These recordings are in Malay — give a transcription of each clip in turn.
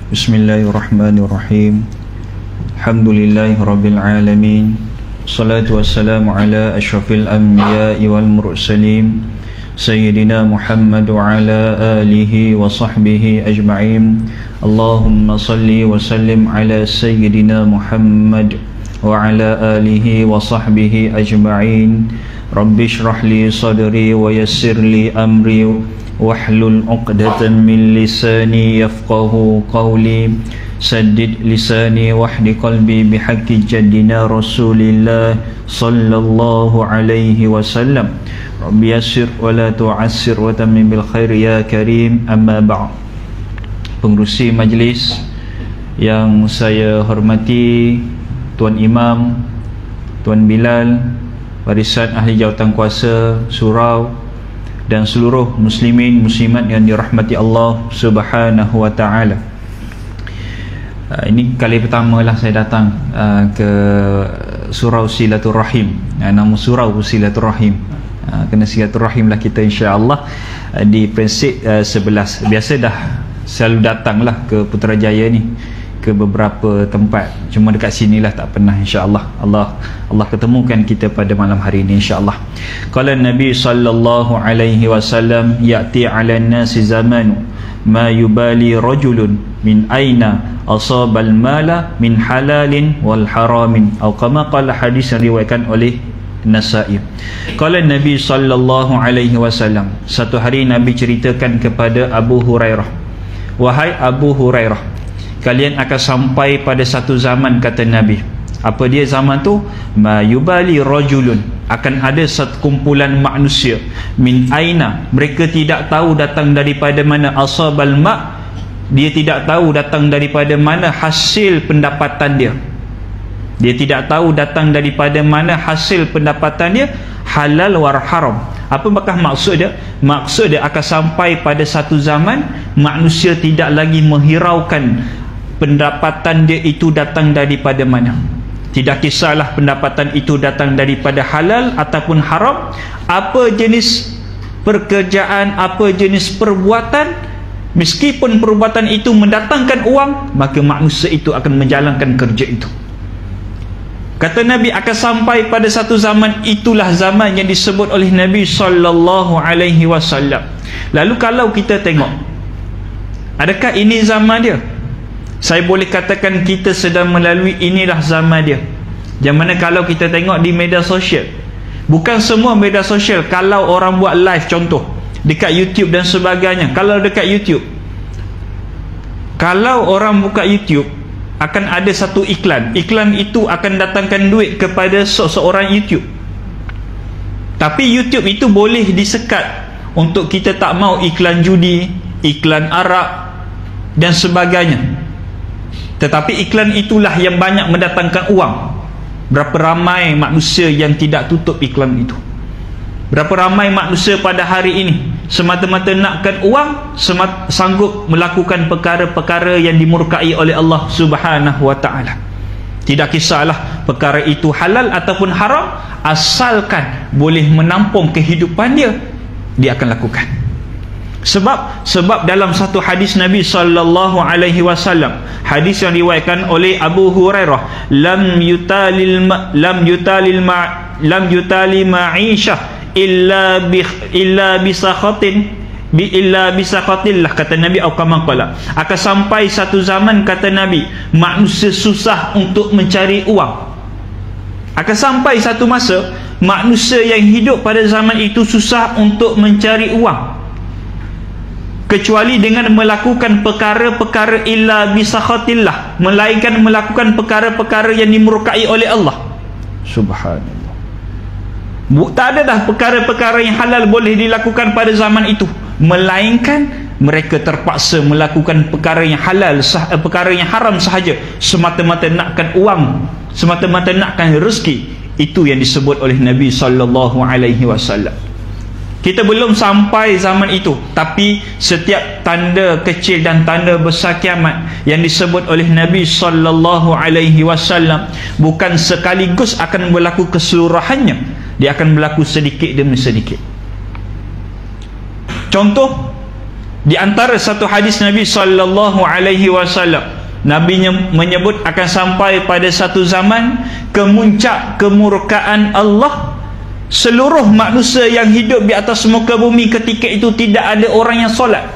Bismillahirrahmanirrahim. Alhamdulillahirabbil alamin. Salatu wassalamu ala asyrafil anbiya'i wal mursalin Sayyidina Muhammad wa ala alihi wa sahbihi ajma'in. Allahumma salli wa sallim ala Sayyidina Muhammad wa ala alihi wa sahbihi ajma'in. Rabbi shrah li sadri wa yassir li amri wahlul 'uqdatan min lisani yafqahu qawli. Saddid lisani wahdi qalbi bihaqqi jaddina Rasulillah sallallahu alaihi wasallam. Rabbi yassir wa la tu'assir wa tammim bil khair ya karim. Amma ba'd. Pengerusi majlis yang saya hormati, Tuan Imam, Tuan Bilal, barisan ahli jawatan kuasa surau, dan seluruh muslimin muslimat yang dirahmati Allah Subhanahu wa taala. Ini kali pertama lah saya datang ke surau silaturahim. Nama surau silaturahim. Kena silaturahim lah kita insya-Allah di prinsip 11. Biasa dah selalu datang lah ke Putrajaya ni, ke beberapa tempat, cuma dekat sinilah tak pernah. insya-Allah Allah ketemukan kita pada malam hari ini insya-Allah. Qala Nabi sallallahu alaihi wasallam, ya'ti 'alan nasi zamanu ma yubali rajulun min aina asabal mala min halalin wal haramin, atau kama qala, hadis yang diriwayatkan oleh Nasa'i. Qala Nabi sallallahu alaihi wasallam, satu hari Nabi ceritakan kepada Abu Hurairah, wahai Abu Hurairah, kalian akan sampai pada satu zaman, kata Nabi. Apa dia zaman tu? Ma yubali rajulun, akan ada satu kumpulan manusia, min aina, mereka tidak tahu datang daripada mana, asabal ma, dia tidak tahu datang daripada mana hasil pendapatan dia. Dia tidak tahu datang daripada mana hasil pendapatan dia, halal war haram. Apakah maksud dia? Maksud dia akan sampai pada satu zaman manusia tidak lagi menghiraukan pendapatan dia itu datang daripada mana. Tidak kisahlah pendapatan itu datang daripada halal ataupun haram, apa jenis pekerjaan, apa jenis perbuatan, meskipun perbuatan itu mendatangkan uang, maka manusia itu akan menjalankan kerja itu. Kata Nabi, akan sampai pada satu zaman, itulah zaman yang disebut oleh Nabi sallallahu alaihi wasallam. Lalu kalau kita tengok, adakah ini zaman dia? Saya boleh katakan kita sedang melalui inilah zaman dia. Yang mana kalau kita tengok di media sosial, bukan semua media sosial, kalau orang buat live, contoh dekat YouTube dan sebagainya, kalau dekat YouTube, kalau orang buka YouTube, akan ada satu iklan. Iklan itu akan datangkan duit kepada seorang YouTube. Tapi YouTube itu boleh disekat untuk kita tak mau iklan judi, iklan arak dan sebagainya. Tetapi iklan itulah yang banyak mendatangkan uang. Berapa ramai manusia yang tidak tutup iklan itu? Berapa ramai manusia pada hari ini semata-mata nakkan uang, sanggup melakukan perkara-perkara yang dimurkai oleh Allah Subhanahu wa taala. Tidak kisahlah perkara itu halal ataupun haram, asalkan boleh menampung kehidupan dia, dia akan lakukan. Sebab dalam satu hadis Nabi sallallahu alaihi wasallam, hadis yang diriwayatkan oleh Abu Hurairah, lam yutali ma'ishah illa bisakhatillah, kata Nabi, atau kama qala, akan sampai satu zaman, kata Nabi, manusia susah untuk mencari uang. Akan sampai satu masa manusia yang hidup pada zaman itu susah untuk mencari uang, kecuali dengan melakukan perkara-perkara illa bisakhatillah, melainkan melakukan perkara-perkara yang dimurkai oleh Allah Subhanallah. Tak ada dah perkara-perkara yang halal boleh dilakukan pada zaman itu, melainkan mereka terpaksa melakukan perkara yang halal, perkara yang haram sahaja, semata-mata nakkan uang, semata-mata nakkan rezeki. Itu yang disebut oleh Nabi sallallahu alaihi wasallam. Kita belum sampai zaman itu, tapi setiap tanda kecil dan tanda besar kiamat yang disebut oleh Nabi sallallahu alaihi wasallam bukan sekaligus akan berlaku keseluruhannya, dia akan berlaku sedikit demi sedikit. Contoh, Di antara satu hadis Nabi sallallahu alaihi wasallam, Nabi menyebut akan sampai pada satu zaman kemuncak kemurkaan Allah. Seluruh manusia yang hidup di atas muka bumi ketika itu tidak ada orang yang solat,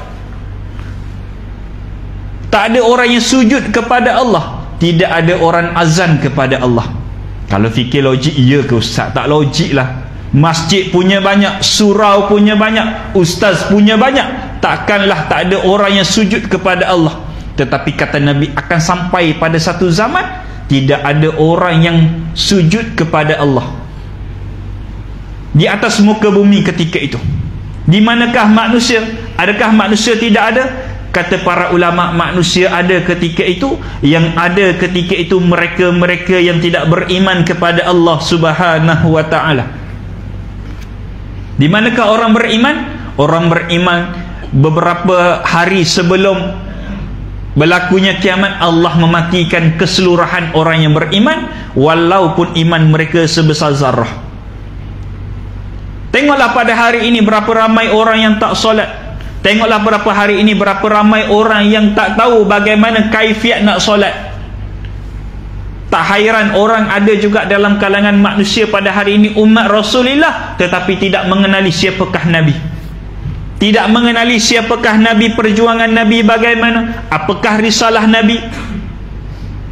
tak ada orang yang sujud kepada Allah, tidak ada orang azan kepada Allah. Kalau fikir logik, iya ke ustaz? Tak logik lah. Masjid punya banyak, surau punya banyak, ustaz punya banyak, takkanlah tak ada orang yang sujud kepada Allah. Tetapi kata Nabi, akan sampai pada satu zaman tidak ada orang yang sujud kepada Allah di atas muka bumi ketika itu. Di manakah manusia? Adakah manusia tidak ada? Kata para ulama, manusia ada ketika itu. Yang ada ketika itu mereka-mereka yang tidak beriman kepada Allah Subhanahu wa ta'ala. Di manakah orang beriman? Orang beriman beberapa hari sebelum berlakunya kiamat, Allah mematikan keseluruhan orang yang beriman, walaupun iman mereka sebesar zarah. Tengoklah pada hari ini berapa ramai orang yang tak solat. Tengoklah berapa hari ini berapa ramai orang yang tak tahu bagaimana kaifiat nak solat. Tak hairan orang ada juga dalam kalangan manusia pada hari ini umat Rasulullah tetapi tidak mengenali siapakah Nabi. Tidak mengenali siapakah Nabi, perjuangan Nabi bagaimana, apakah risalah Nabi.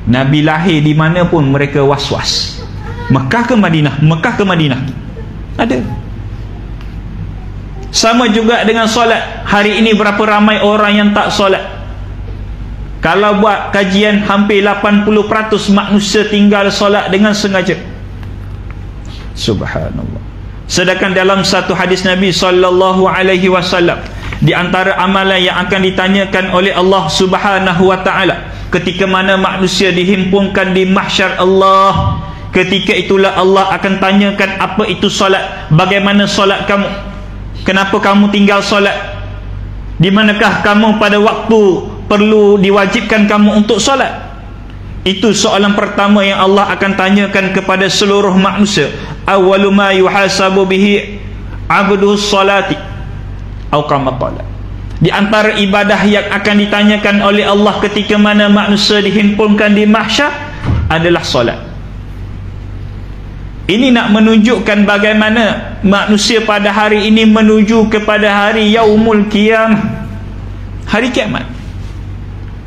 Nabi lahir di mana pun mereka was-was. Mekah ke Madinah, Mekah ke Madinah. Ada. Sama juga dengan solat. Hari ini berapa ramai orang yang tak solat. Kalau buat kajian, hampir 80% manusia tinggal solat dengan sengaja. Subhanallah. Sedangkan dalam satu hadis Nabi sallallahu alaihi wasallam, di antara amalan yang akan ditanyakan oleh Allah Subhanahu wa taala ketika mana manusia dihimpunkan di mahsyar Allah, ketika itulah Allah akan tanyakan apa itu solat, bagaimana solat kamu, kenapa kamu tinggal solat, di manakah kamu pada waktu perlu diwajibkan kamu untuk solat. Itu soalan pertama yang Allah akan tanyakan kepada seluruh manusia. Awwalu ma yuhasabu bihi abdus salati atau kama qala. Di antara ibadah yang akan ditanyakan oleh Allah ketika mana manusia dihimpunkan di mahsyar adalah solat. Ini nak menunjukkan bagaimana manusia pada hari ini menuju kepada hari yaumul qiyamah, hari kiamat.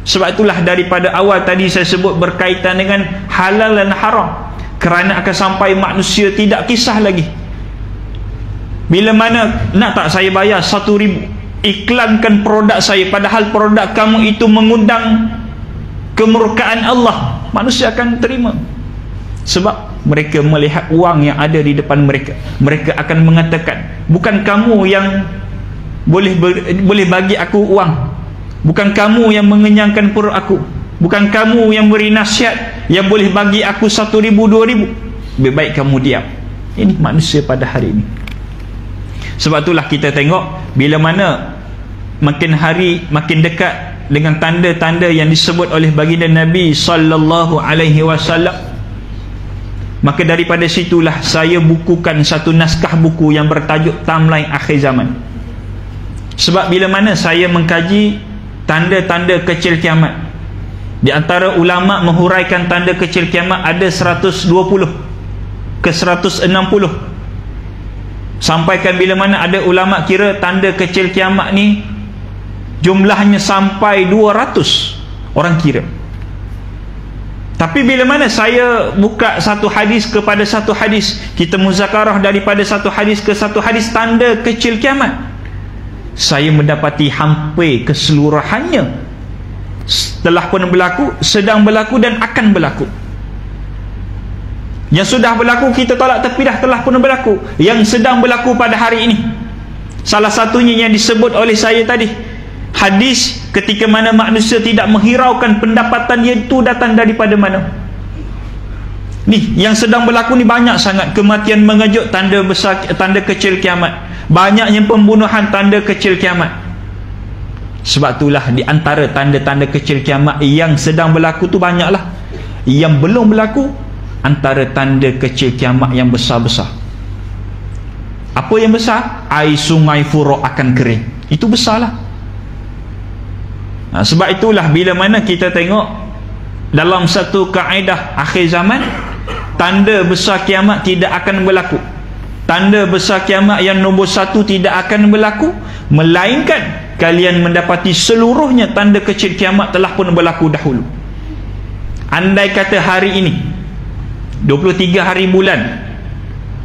Sebab itulah daripada awal tadi saya sebut berkaitan dengan halal dan haram, kerana akan sampai manusia tidak kisah lagi. Bila mana nak tak saya bayar 1,000, iklankan produk saya, padahal produk kamu itu mengundang kemurkaan Allah, manusia akan terima. Sebab mereka melihat uang yang ada di depan mereka. Mereka akan mengatakan, bukan kamu yang boleh bagi aku uang, bukan kamu yang mengenyangkan perut aku, bukan kamu yang beri nasihat yang boleh bagi aku 1,000, 2,000. Lebih baik kamu diam. Ini manusia pada hari ini. Sebab itulah kita tengok bila mana makin hari makin dekat dengan tanda-tanda yang disebut oleh baginda Nabi sallallahu alaihi wasallam, maka daripada situlah saya bukukan satu naskah buku yang bertajuk Timeline Akhir Zaman. Sebab bila mana saya mengkaji tanda-tanda kecil kiamat, di antara ulama menghuraikan tanda kecil kiamat ada 120 ke 160. Sampaikan bila mana ada ulama kira tanda kecil kiamat ni jumlahnya sampai 200 orang kira. Tapi bila mana saya buka satu hadis kepada satu hadis, kita muzakarah daripada satu hadis ke satu hadis tanda kecil kiamat, saya mendapati hampir keseluruhannya telah pun berlaku, sedang berlaku dan akan berlaku. Yang sudah berlaku kita tolak tepi dah, telah pun berlaku. Yang sedang berlaku pada hari ini, salah satunya yang disebut oleh saya tadi, hadis ketika mana manusia tidak menghiraukan pendapatan itu datang daripada mana. Ni yang sedang berlaku ni banyak sangat. Kematian mengejut, tanda besar, tanda kecil kiamat. Banyaknya pembunuhan, tanda kecil kiamat. Sebab itulah di antara tanda-tanda kecil kiamat yang sedang berlaku tu banyaklah. Yang belum berlaku antara tanda kecil kiamat yang besar-besar. Apa yang besar? Air sungai Furok akan kering. Itu besarlah. Sebab itulah bila mana kita tengok dalam satu kaedah akhir zaman, tanda besar kiamat tidak akan berlaku. Tanda besar kiamat yang nombor satu tidak akan berlaku, melainkan kalian mendapati seluruhnya tanda kecil kiamat telah pun berlaku dahulu. Andai kata hari ini 23 hari bulan,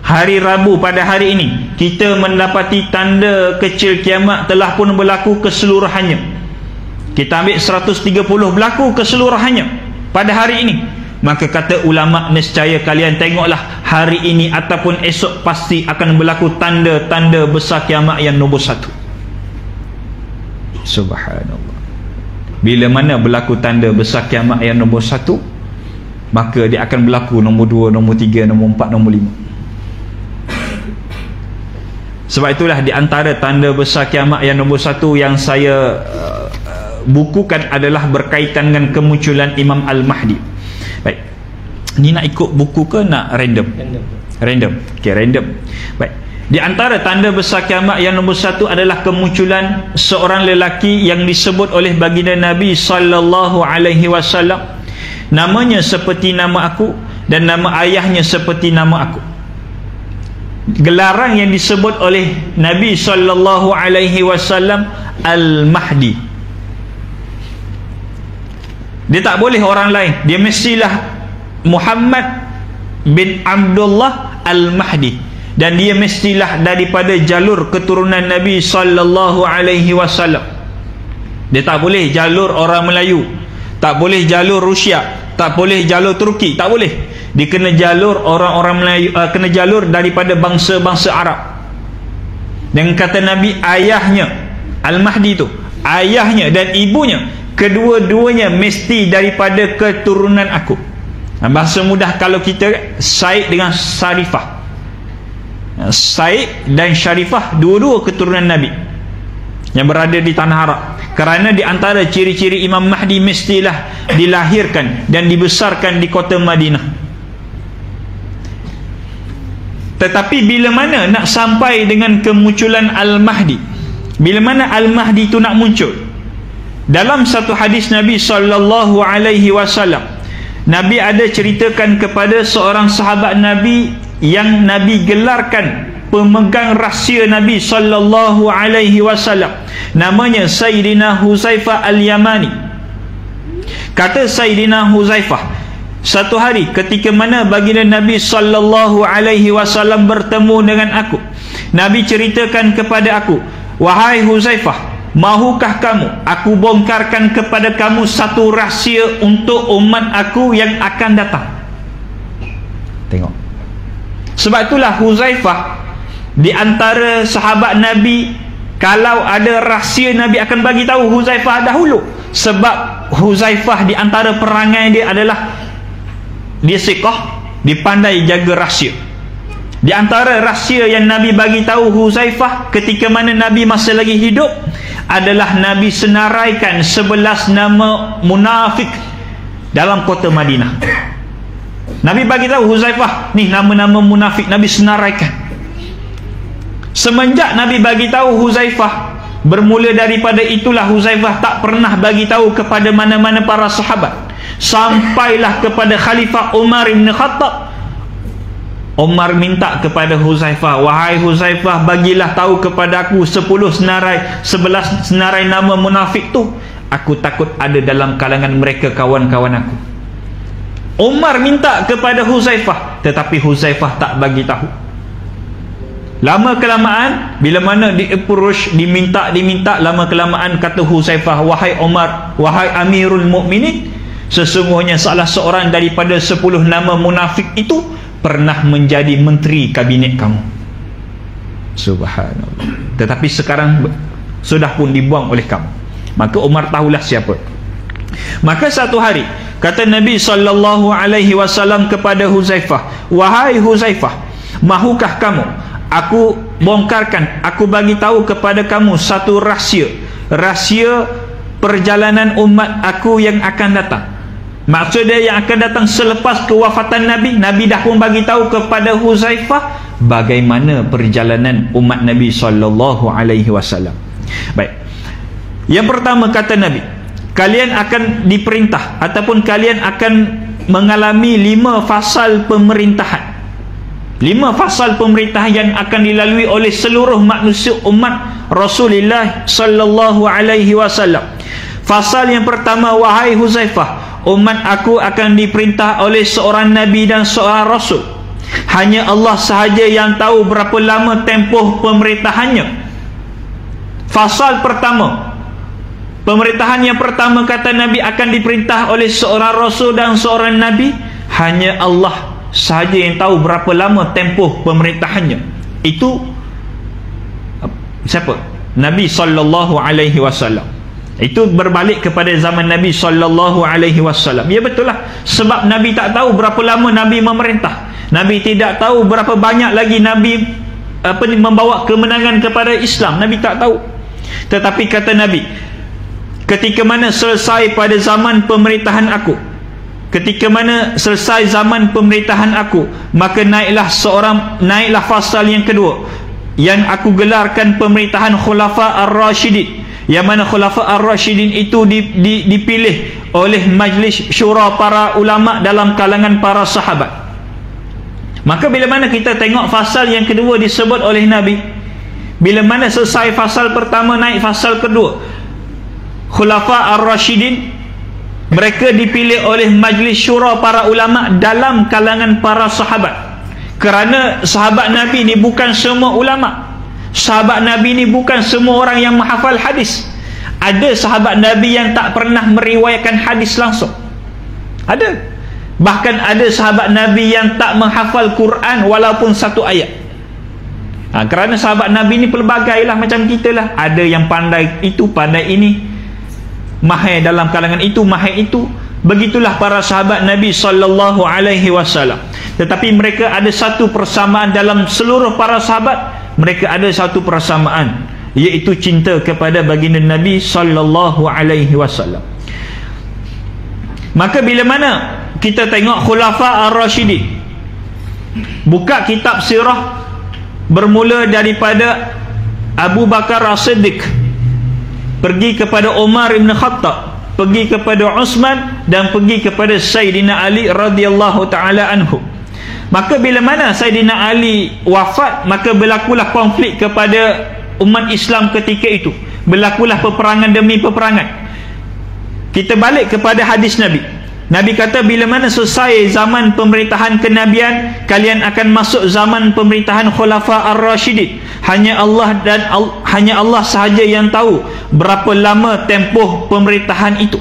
hari Rabu pada hari ini, kita mendapati tanda kecil kiamat telah pun berlaku keseluruhannya, kita ambil 130 berlaku keseluruhannya pada hari ini, maka kata ulama, nescaya kalian tengoklah hari ini ataupun esok pasti akan berlaku tanda-tanda besar kiamat yang nombor satu. Subhanallah. Bila mana berlaku tanda besar kiamat yang nombor satu, maka dia akan berlaku nombor 2, nombor 3, nombor 4, nombor 5. Sebab itulah di antara tanda besar kiamat yang nombor satu yang saya bukukan adalah berkaitan dengan kemunculan Imam Al-Mahdi. Baik, ni nak ikut buku ke nak random? Random. Okey, random. Baik, di antara tanda besar kiamat yang nombor satu adalah kemunculan seorang lelaki yang disebut oleh baginda Nabi sallallahu alaihi wasallam, namanya seperti nama aku dan nama ayahnya seperti nama aku. Gelaran yang disebut oleh Nabi sallallahu alaihi wasallam Al-Mahdi. Dia tak boleh orang lain, dia mestilah Muhammad bin Abdullah Al-Mahdi, dan dia mestilah daripada jalur keturunan Nabi sallallahu alaihi wasallam. Dia tak boleh jalur orang Melayu, tak boleh jalur Rusia, tak boleh jalur Turki, tak boleh. Dia kena jalur orang-orang Melayu, kena jalur daripada bangsa-bangsa Arab. Dan kata Nabi, ayahnya Al-Mahdi tu, ayahnya dan ibunya, kedua-duanya mesti daripada keturunan aku. Bahasa mudah kalau kita, Said dengan Syarifah, Said dan Syarifah dua-dua keturunan Nabi yang berada di tanah Arab. Kerana di antara ciri-ciri Imam Mahdi mestilah dilahirkan dan dibesarkan di kota Madinah. Tetapi bila mana nak sampai dengan kemunculan Al-Mahdi, bila mana Al-Mahdi itu nak muncul, dalam satu hadis Nabi sallallahu alaihi wasallam, Nabi ada ceritakan kepada seorang sahabat Nabi yang Nabi gelarkan pemegang rahsia Nabi sallallahu alaihi wasallam, namanya Sayyidina Huzaifah Al-Yamani. Kata Sayyidina Huzaifah, satu hari ketika mana baginda Nabi sallallahu alaihi wasallam bertemu dengan aku, Nabi ceritakan kepada aku, wahai Huzaifah, mahukah kamu aku bongkarkan kepada kamu satu rahsia untuk umat aku yang akan datang? Tengok. Sebab itulah Huzaifah di antara sahabat Nabi, kalau ada rahsia Nabi akan bagi tahu Huzaifah dahulu. Sebab Huzaifah di antara perangai dia adalah dia siqah, dia pandai jaga rahsia. Di antara rahsia yang Nabi bagi tahu Huzaifah ketika mana Nabi masih lagi hidup adalah Nabi senaraikan 11 nama munafik dalam kota Madinah. Nabi bagi tahu Huzaifah, ni nama-nama munafik Nabi senaraikan. Semenjak Nabi bagi tahu Huzaifah, bermula daripada itulah Huzaifah tak pernah bagi tahu kepada mana-mana para sahabat. Sampailah kepada Khalifah Umar bin Khattab. Umar minta kepada Huzaifah, wahai Huzaifah, bagilah tahu kepada aku 11 senarai nama munafik tu. Aku takut ada dalam kalangan mereka kawan-kawan aku. Umar minta kepada Huzaifah, tetapi Huzaifah tak bagi tahu. Lama kelamaan, bila mana di-approach, diminta, lama kelamaan kata Huzaifah, wahai Umar, wahai Amirul Mukminin, sesungguhnya salah seorang daripada 10 nama munafik itu pernah menjadi menteri kabinet kamu. Subhanallah. Tetapi sekarang sudah pun dibuang oleh kamu. Maka Umar tahulah siapa. Maka satu hari kata Nabi sallallahu alaihi wasallam kepada Huzaifah, wahai Huzaifah, mahukah kamu aku bongkarkan, aku bagi tahu kepada kamu satu rahsia, rahsia perjalanan umat aku yang akan datang. Maksudnya yang akan datang selepas kewafatan Nabi. Nabi dah pun bagi tahu kepada Huzaifah bagaimana perjalanan umat Nabi sallallahu alaihi wasallam. Baik. Yang pertama kata Nabi, kalian akan diperintah ataupun kalian akan mengalami 5 fasal pemerintahan. 5 fasal pemerintahan yang akan dilalui oleh seluruh manusia umat Rasulullah sallallahu alaihi wasallam. Fasal yang pertama, wahai Huzaifah, umat aku akan diperintah oleh seorang nabi dan seorang rasul. Hanya Allah sahaja yang tahu berapa lama tempoh pemerintahannya. Fasal pertama, pemerintahan yang pertama, kata Nabi, akan diperintah oleh seorang rasul dan seorang nabi. Hanya Allah sahaja yang tahu berapa lama tempoh pemerintahannya. Itu siapa? Nabi sallallahu alaihi wasallam. Itu berbalik kepada zaman Nabi sallallahu alaihi wasallam. Ya, betul lah, sebab Nabi tak tahu berapa lama Nabi memerintah. Nabi tidak tahu berapa banyak lagi Nabi membawa kemenangan kepada Islam. Nabi tak tahu. Tetapi kata Nabi, ketika mana selesai pada zaman pemerintahan aku, ketika mana selesai zaman pemerintahan aku, maka naiklah fasal yang kedua, yang aku gelarkan pemerintahan Khulafa Ar-Rashidin, yang mana Khulafa Ar-Rashidin itu dipilih oleh majlis syura para ulama dalam kalangan para sahabat. Maka bila mana kita tengok fasal yang kedua disebut oleh Nabi, bila mana selesai fasal pertama, naik fasal kedua, Khulafa Ar-Rashidin, mereka dipilih oleh majlis syura para ulama dalam kalangan para sahabat. Kerana sahabat Nabi ni bukan semua ulama. Sahabat Nabi ni bukan semua orang yang menghafal hadis. Ada sahabat Nabi yang tak pernah meriwayatkan hadis langsung. Ada. Bahkan ada sahabat Nabi yang tak menghafal Quran walaupun satu ayat. Kerana sahabat Nabi ni pelbagai lah, macam kita lah. Ada yang pandai itu, pandai ini, mahir dalam kalangan itu, mahir itu. Begitulah para sahabat Nabi sallallahu alaihi wasallam. Tetapi mereka ada satu persamaan dalam seluruh para sahabat. Mereka ada satu persamaan, iaitu cinta kepada baginda Nabi sallallahu alaihi wasallam. Maka bila mana kita tengok Khulafa Ar-Rashidin, buka kitab sirah, bermula daripada Abu Bakar As-Siddiq, pergi kepada Umar Ibn Khattab, pergi kepada Uthman, dan pergi kepada Sayyidina Ali radhiyallahu ta'ala anhu. Maka bila mana Sayyidina Ali wafat, maka berlakulah konflik kepada umat Islam ketika itu. Berlakulah peperangan demi peperangan. Kita balik kepada hadis Nabi. Nabi kata, bila mana selesai zaman pemerintahan kenabian, kalian akan masuk zaman pemerintahan Khulafa Ar-Rashidin. Hanya Allah sahaja yang tahu berapa lama tempoh pemerintahan itu.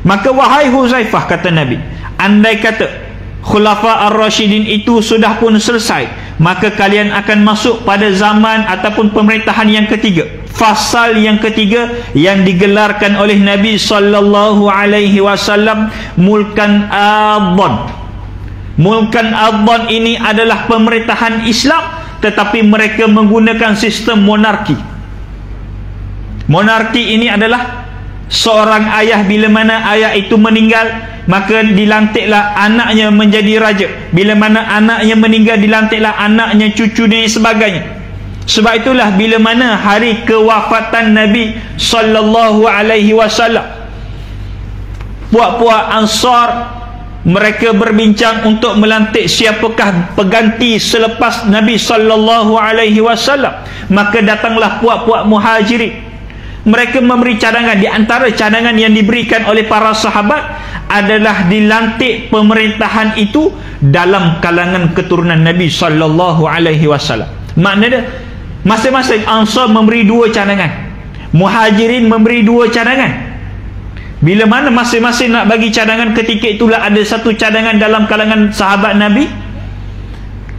Maka wahai Huzaifah, kata Nabi, andai kata Khulafa Ar-Rashidin itu sudah pun selesai, maka kalian akan masuk pada zaman ataupun pemerintahan yang ketiga, fasal yang ketiga, yang digelarkan oleh Nabi sallallahu alaihi wasallam, Mulkan Adhan. Mulkan Adhan ini adalah pemerintahan Islam, tetapi mereka menggunakan sistem monarki. Monarki ini adalah seorang ayah, bila mana ayah itu meninggal, maka dilantiklah anaknya menjadi raja. Bila mana anaknya meninggal, dilantiklah anaknya, cucunya dan sebagainya. Sebab itulah bila mana hari kewafatan Nabi sallallahu alaihi wasallam, puak-puak Ansar mereka berbincang untuk melantik siapakah pengganti selepas Nabi sallallahu alaihi wasallam. Maka datanglah puak-puak Muhajirin. Mereka memberi cadangan. Di antara cadangan yang diberikan oleh para sahabat adalah dilantik pemerintahan itu dalam kalangan keturunan Nabi sallallahu alaihi wasallam. Maknanya masing-masing Ansar memberi 2 cadangan, Muhajirin memberi 2 cadangan. Bila mana masing-masing nak bagi cadangan, ketika itulah ada satu cadangan dalam kalangan sahabat Nabi.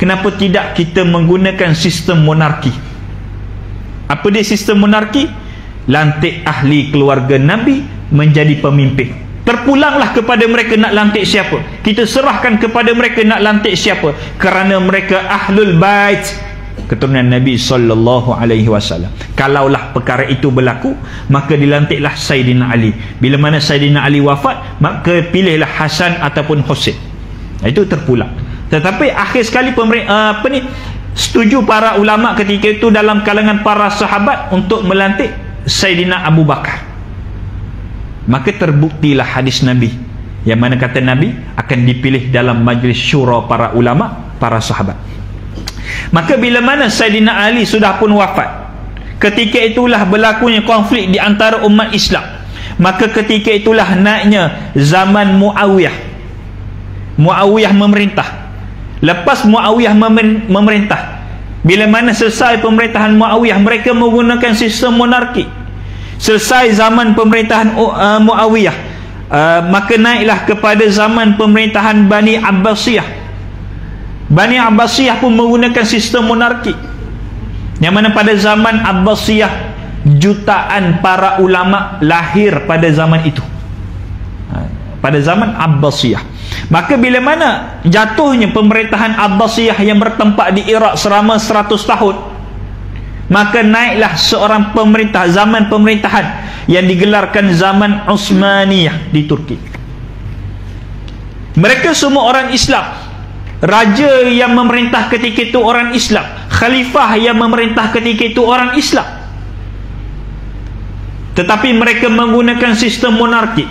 Kenapa tidak kita menggunakan sistem monarki? Apa dia sistem monarki? Lantik ahli keluarga Nabi menjadi pemimpin. Terpulanglah kepada mereka nak lantik siapa. Kita serahkan kepada mereka nak lantik siapa, kerana mereka ahlul bait, keturunan Nabi sallallahu alaihi wasallam. Kalaulah perkara itu berlaku, maka dilantiklah Sayyidina Ali. Bila mana Sayyidina Ali wafat, maka pilihlah Hasan ataupun Husain. Itu terpulang. Tetapi akhir sekali setuju para ulama ketika itu dalam kalangan para sahabat untuk melantik Sayyidina Abu Bakar. maka terbuktilah hadis Nabi yang mana kata Nabi akan dipilih dalam majlis syura para ulama, para sahabat. Maka bila mana Saidina Ali sudah pun wafat, ketika itulah berlakunya konflik di antara umat Islam. Maka ketika itulah naiknya zaman Muawiyah. Muawiyah memerintah. Lepas Muawiyah memerintah, bila mana selesai pemerintahan Muawiyah, mereka menggunakan sistem monarki. Selesai zaman pemerintahan Muawiyah, maka naiklah kepada zaman pemerintahan Bani Abbasiyah. Bani Abbasiyah pun menggunakan sistem monarki, yang mana pada zaman Abbasiyah jutaan para ulama lahir pada zaman itu, pada zaman Abbasiyah. Maka bila mana jatuhnya pemerintahan Abbasiyah yang bertempat di Iraq selama 100 tahun, maka naiklah seorang pemerintah, zaman pemerintahan yang digelarkan zaman Utsmaniyah di Turki. Mereka semua orang Islam. Raja yang memerintah ketika itu orang Islam, khalifah yang memerintah ketika itu orang Islam, tetapi mereka menggunakan sistem monarki.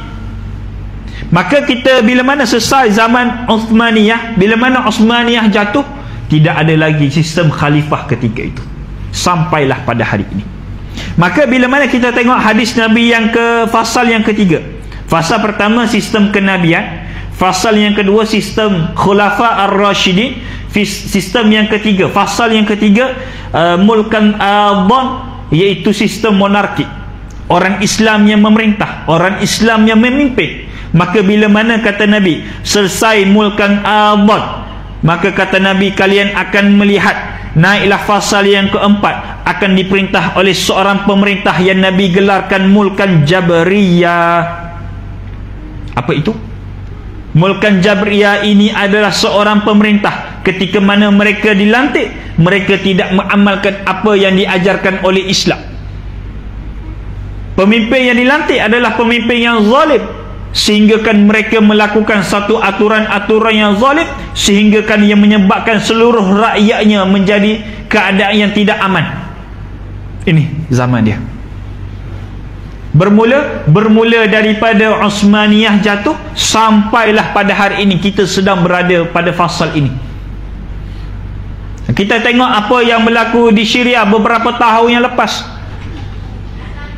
Maka kita bila mana selesai zaman Utsmaniyah, bila mana Utsmaniyah jatuh, tidak ada lagi sistem khalifah ketika itu, sampailah pada hari ini. Maka bila mana kita tengok hadis Nabi yang ke fasal yang ketiga, fasal pertama sistem kenabian, fasal yang kedua sistem khulafa ar-rasyidin, sistem yang ketiga, fasal yang ketiga mulkan adhan, iaitu sistem monarki, orang Islam yang memerintah, orang Islam yang memimpin. Maka bila mana kata Nabi selesai mulkan adhan, maka kata Nabi kalian akan melihat naiklah fasal yang keempat, akan diperintah oleh seorang pemerintah yang Nabi gelarkan mulkan Jabriyah. Apa itu? Mulkan Jabriyah ini adalah seorang pemerintah ketika mana mereka dilantik, mereka tidak mengamalkan apa yang diajarkan oleh Islam. Pemimpin yang dilantik adalah pemimpin yang zalim, sehinggakan mereka melakukan satu aturan-aturan yang zalim, sehinggakan yang menyebabkan seluruh rakyatnya menjadi keadaan yang tidak aman. Ini zaman dia. Bermula daripada Utsmaniyah jatuh sampailah pada hari ini kita sedang berada pada fasal ini. Kita tengok apa yang berlaku di Syria beberapa tahun yang lepas.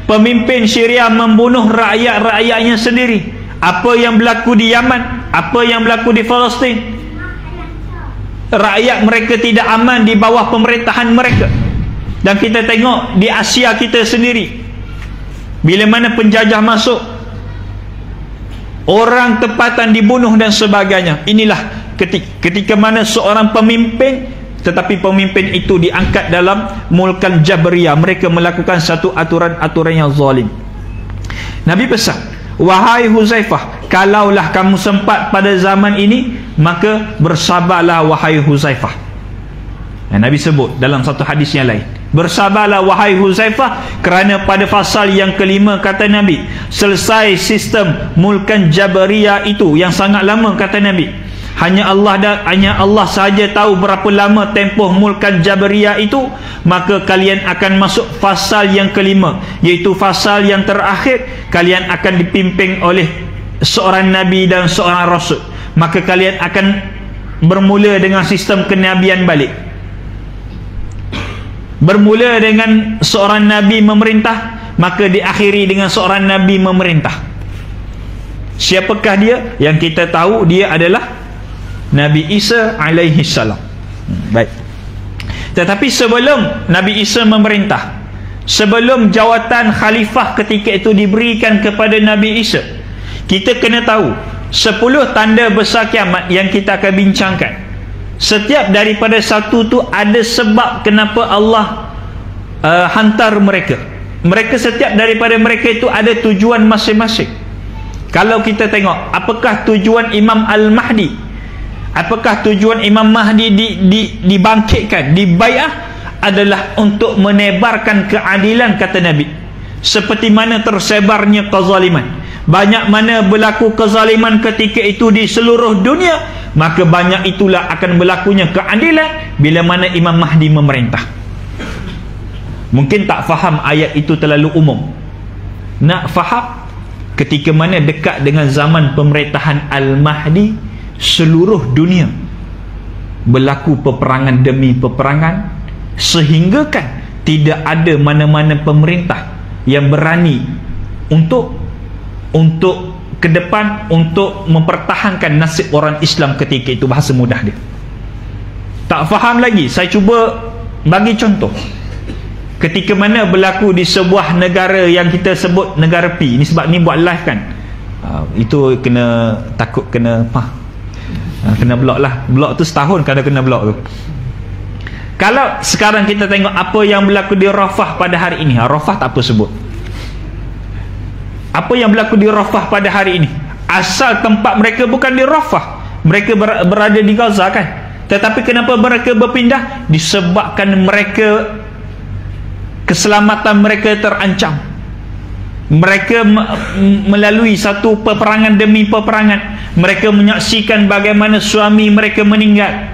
Pemimpin Syria membunuh rakyat-rakyatnya sendiri. Apa yang berlaku di Yaman, apa yang berlaku di Palestin, rakyat mereka tidak aman di bawah pemerintahan mereka. Dan kita tengok di Asia kita sendiri, bila mana penjajah masuk, orang tempatan dibunuh dan sebagainya. Inilah ketika mana seorang pemimpin, tetapi pemimpin itu diangkat dalam mulkan Jabriyah, mereka melakukan satu aturan-aturan yang zalim. Nabi pesan, wahai Huzaifah, kalaulah kamu sempat pada zaman ini, maka bersabarlah wahai Huzaifah. Nabi sebut dalam satu hadis yang lain, bersabarlah wahai Huzaifah, kerana pada fasal yang kelima kata Nabi, selesai sistem mulkan Jabriyah itu yang sangat lama, kata Nabi, hanya Allah sahaja tahu berapa lama tempoh mulkan Jabriyah itu, maka kalian akan masuk fasal yang kelima, iaitu fasal yang terakhir. Kalian akan dipimpin oleh seorang Nabi dan seorang Rasul. Maka kalian akan bermula dengan sistem kenabian balik. Bermula dengan seorang Nabi memerintah, maka diakhiri dengan seorang Nabi memerintah. Siapakah dia? Yang kita tahu dia adalah Nabi Isa alaihi salam. Baik. Tetapi sebelum Nabi Isa memerintah, sebelum jawatan khalifah ketika itu diberikan kepada Nabi Isa, kita kena tahu 10 tanda besar kiamat yang kita akan bincangkan. Setiap daripada satu tu ada sebab kenapa Allah hantar mereka. Setiap daripada mereka itu ada tujuan masing-masing. Kalau kita tengok, apakah tujuan Imam Al-Mahdi? Apakah tujuan Imam Mahdi dibangkitkan, dibai'ah? Adalah untuk menebarkan keadilan, kata Nabi. Seperti mana tersebarnya kezaliman, banyak mana berlaku kezaliman ketika itu di seluruh dunia, maka banyak itulah akan berlakunya keadilan bila mana Imam Mahdi memerintah. Mungkin tak faham ayat itu terlalu umum. Nak faham, ketika mana dekat dengan zaman pemerintahan Al-Mahdi, seluruh dunia berlaku peperangan demi peperangan, sehinggakan tidak ada mana-mana pemerintah yang berani untuk ke depan untuk mempertahankan nasib orang Islam ketika itu. Bahasa mudah dia tak faham lagi. Saya cuba bagi contoh. Ketika mana berlaku di sebuah negara yang kita sebut negara P, ini sebab ni buat live kan, itu kena takut kena kena blok lah. Blok tu setahun kalau kena blok tu. Kalau sekarang kita tengok apa yang berlaku di Rafah pada hari ini, Rafah tak apa sebut. Apa yang berlaku di Rafah pada hari ini, asal tempat mereka bukan di Rafah, mereka berada di Gaza kan, tetapi kenapa mereka berpindah? Disebabkan mereka, keselamatan mereka terancam. Mereka melalui satu peperangan demi peperangan, mereka menyaksikan bagaimana suami mereka meninggal,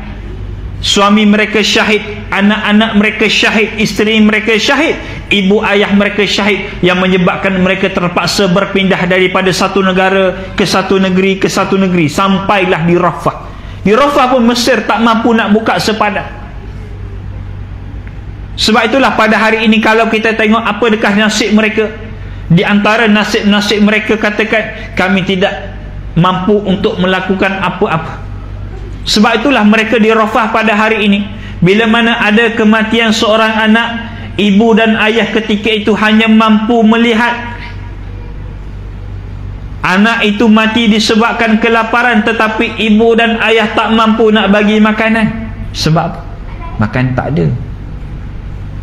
suami mereka syahid, anak-anak mereka syahid, isteri mereka syahid, ibu ayah mereka syahid, yang menyebabkan mereka terpaksa berpindah daripada satu negara ke satu negeri ke satu negeri, sampailah di Rafah. Di Rafah pun Mesir tak mampu nak buka sepadan. Sebab itulah pada hari ini kalau kita tengok apa dekah nasib mereka, di antara nasib-nasib mereka katakan kami tidak mampu untuk melakukan apa-apa. Sebab itulah mereka di Rafah pada hari ini, bila mana ada kematian seorang anak, ibu dan ayah ketika itu hanya mampu melihat anak itu mati disebabkan kelaparan, tetapi ibu dan ayah tak mampu nak bagi makanan. Sebab makan tak ada,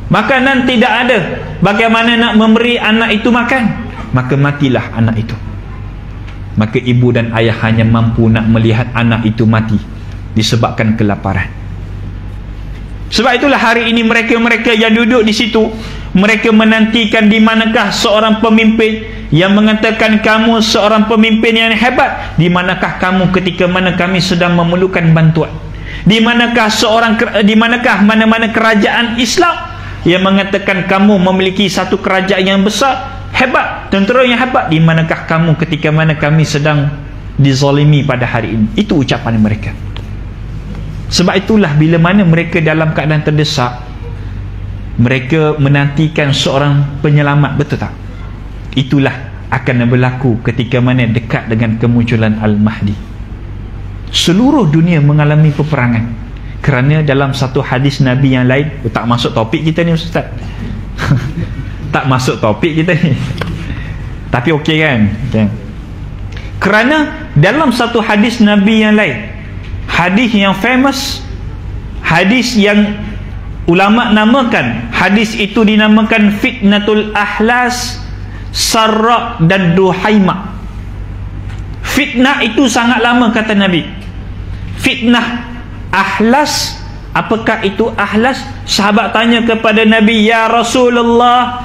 makanan tidak ada, bagaimana nak memberi anak itu makan? Maka matilah anak itu. Maka ibu dan ayah hanya mampu nak melihat anak itu mati disebabkan kelaparan. Sebab itulah hari ini mereka-mereka yang duduk di situ, mereka menantikan di manakah seorang pemimpin yang mengatakan kamu seorang pemimpin yang hebat, di manakah kamu ketika mana kami sedang memerlukan bantuan? Di manakah mana-mana kerajaan Islam yang mengatakan kamu memiliki satu kerajaan yang besar, hebat, tentera yang hebat? Di manakah kamu ketika mana kami sedang dizalimi pada hari ini? Itu ucapan mereka. Sebab itulah bila mana mereka dalam keadaan terdesak, mereka menantikan seorang penyelamat, betul tak? Itulah akan berlaku ketika mana dekat dengan kemunculan Al-Mahdi. Seluruh dunia mengalami peperangan. Kerana dalam satu hadis Nabi yang lain, tak masuk topik kita ni Ustaz. Tak masuk topik kita ni. Tapi okey kan? Okay. Kerana dalam satu hadis Nabi yang lain, hadis yang famous, hadis yang ulama namakan, hadis itu dinamakan fitnatul ahlas, Sarra dan Duhaimah. Fitnah itu sangat lama kata Nabi. Fitnah ahlas, apakah itu ahlas? Sahabat tanya kepada Nabi, ya Rasulullah,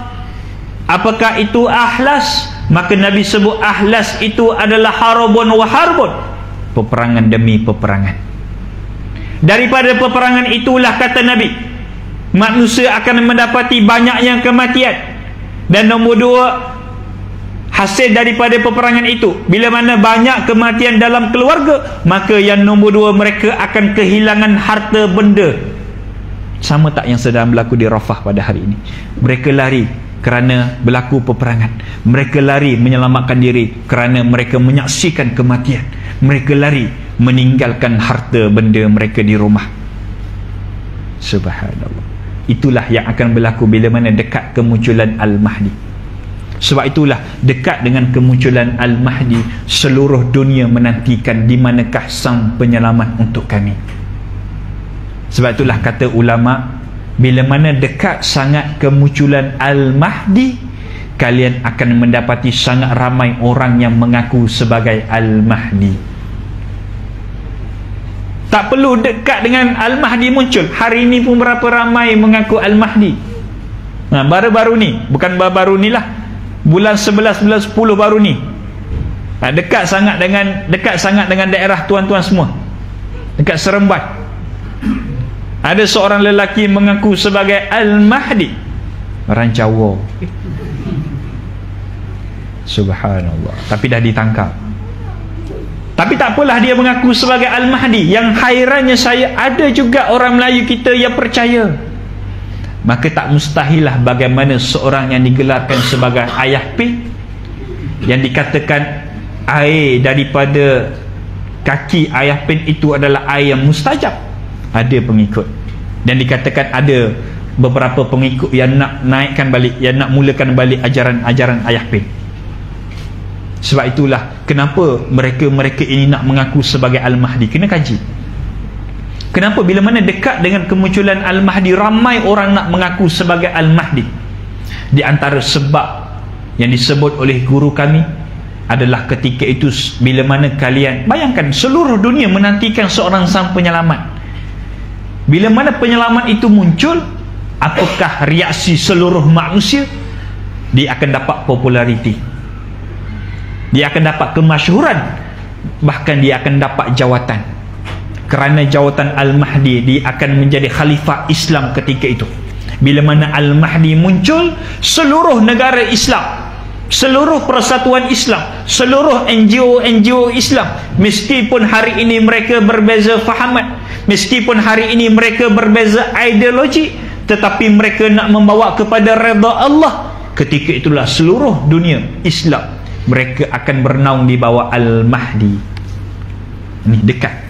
apakah itu ahlas? Maka Nabi sebut ahlas itu adalah harbun wa harbun, peperangan demi peperangan. Daripada peperangan itulah kata Nabi, manusia akan mendapati banyak yang kematian. Dan nombor dua, hasil daripada peperangan itu, bila mana banyak kematian dalam keluarga, maka yang nombor dua, mereka akan kehilangan harta benda. Sama tak yang sedang berlaku di Rafah pada hari ini? Mereka lari kerana berlaku peperangan, mereka lari menyelamatkan diri kerana mereka menyaksikan kematian, mereka lari meninggalkan harta benda mereka di rumah. Subhanallah. Itulah yang akan berlaku bila mana dekat kemunculan Al-Mahdi. Sebab itulah dekat dengan kemunculan Al-Mahdi, seluruh dunia menantikan di manakah sang penyelamat untuk kami. Sebab itulah kata ulama, bila mana dekat sangat kemunculan Al-Mahdi, kalian akan mendapati sangat ramai orang yang mengaku sebagai Al-Mahdi. Tak perlu dekat dengan Al-Mahdi muncul, hari ini pun berapa ramai mengaku Al-Mahdi. Baru-baru ni, bukan baru-baru ni lah, bulan 11, bulan 10 baru ni, dekat sangat dengan daerah tuan-tuan semua, dekat Seremban, ada seorang lelaki mengaku sebagai Al-Mahdi, orang Jawa. Subhanallah. Tapi dah ditangkap. Tapi tak apalah, dia mengaku sebagai Al-Mahdi. Yang hairannya saya, ada juga orang Melayu kita yang percaya. Maka tak mustahilah bagaimana seorang yang digelarkan sebagai Ayah P, yang dikatakan air daripada kaki Ayah P itu adalah air yang mustajab, ada pengikut. Dan dikatakan ada beberapa pengikut yang nak naikkan balik, yang nak mulakan balik ajaran Ayah P. Sebab itulah kenapa mereka ini nak mengaku sebagai Al-Mahdi. Kena kaji. Kenapa bila mana dekat dengan kemunculan Al-Mahdi, ramai orang nak mengaku sebagai Al-Mahdi. Di antara sebab yang disebut oleh guru kami adalah ketika itu, bila mana kalian bayangkan seluruh dunia menantikan seorang sang penyelamat. Bila mana penyelamat itu muncul, apakah reaksi seluruh manusia? Dia akan dapat populariti, dia akan dapat kemasyhuran, bahkan dia akan dapat jawatan. Kerana jawatan Al-Mahdi, dia akan menjadi khalifah Islam ketika itu. Bila mana Al-Mahdi muncul, seluruh negara Islam, seluruh persatuan Islam, seluruh NGO Islam, meskipun hari ini mereka berbeza fahaman, meskipun hari ini mereka berbeza ideologi, tetapi mereka nak membawa kepada redha Allah. Ketika itulah seluruh dunia Islam, mereka akan bernaung di bawah Al-Mahdi. Ini dekat.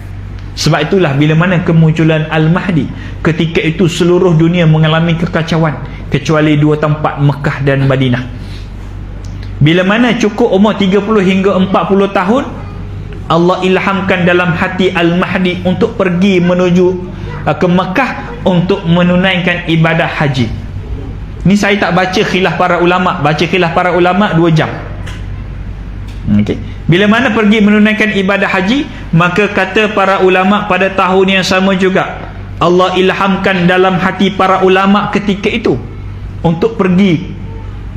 Sebab itulah bila mana kemunculan Al-Mahdi, ketika itu seluruh dunia mengalami kekacauan, kecuali dua tempat, Mekah dan Madinah. Bila mana cukup umur 30 hingga 40 tahun, Allah ilhamkan dalam hati Al-Mahdi untuk pergi menuju ke Mekah untuk menunaikan ibadah haji. Ni saya tak baca khilaf para ulama', baca khilaf para ulama' 2 jam. Okay. Bila mana pergi menunaikan ibadah haji, maka kata para ulama' pada tahun yang sama juga Allah ilhamkan dalam hati para ulama' ketika itu untuk pergi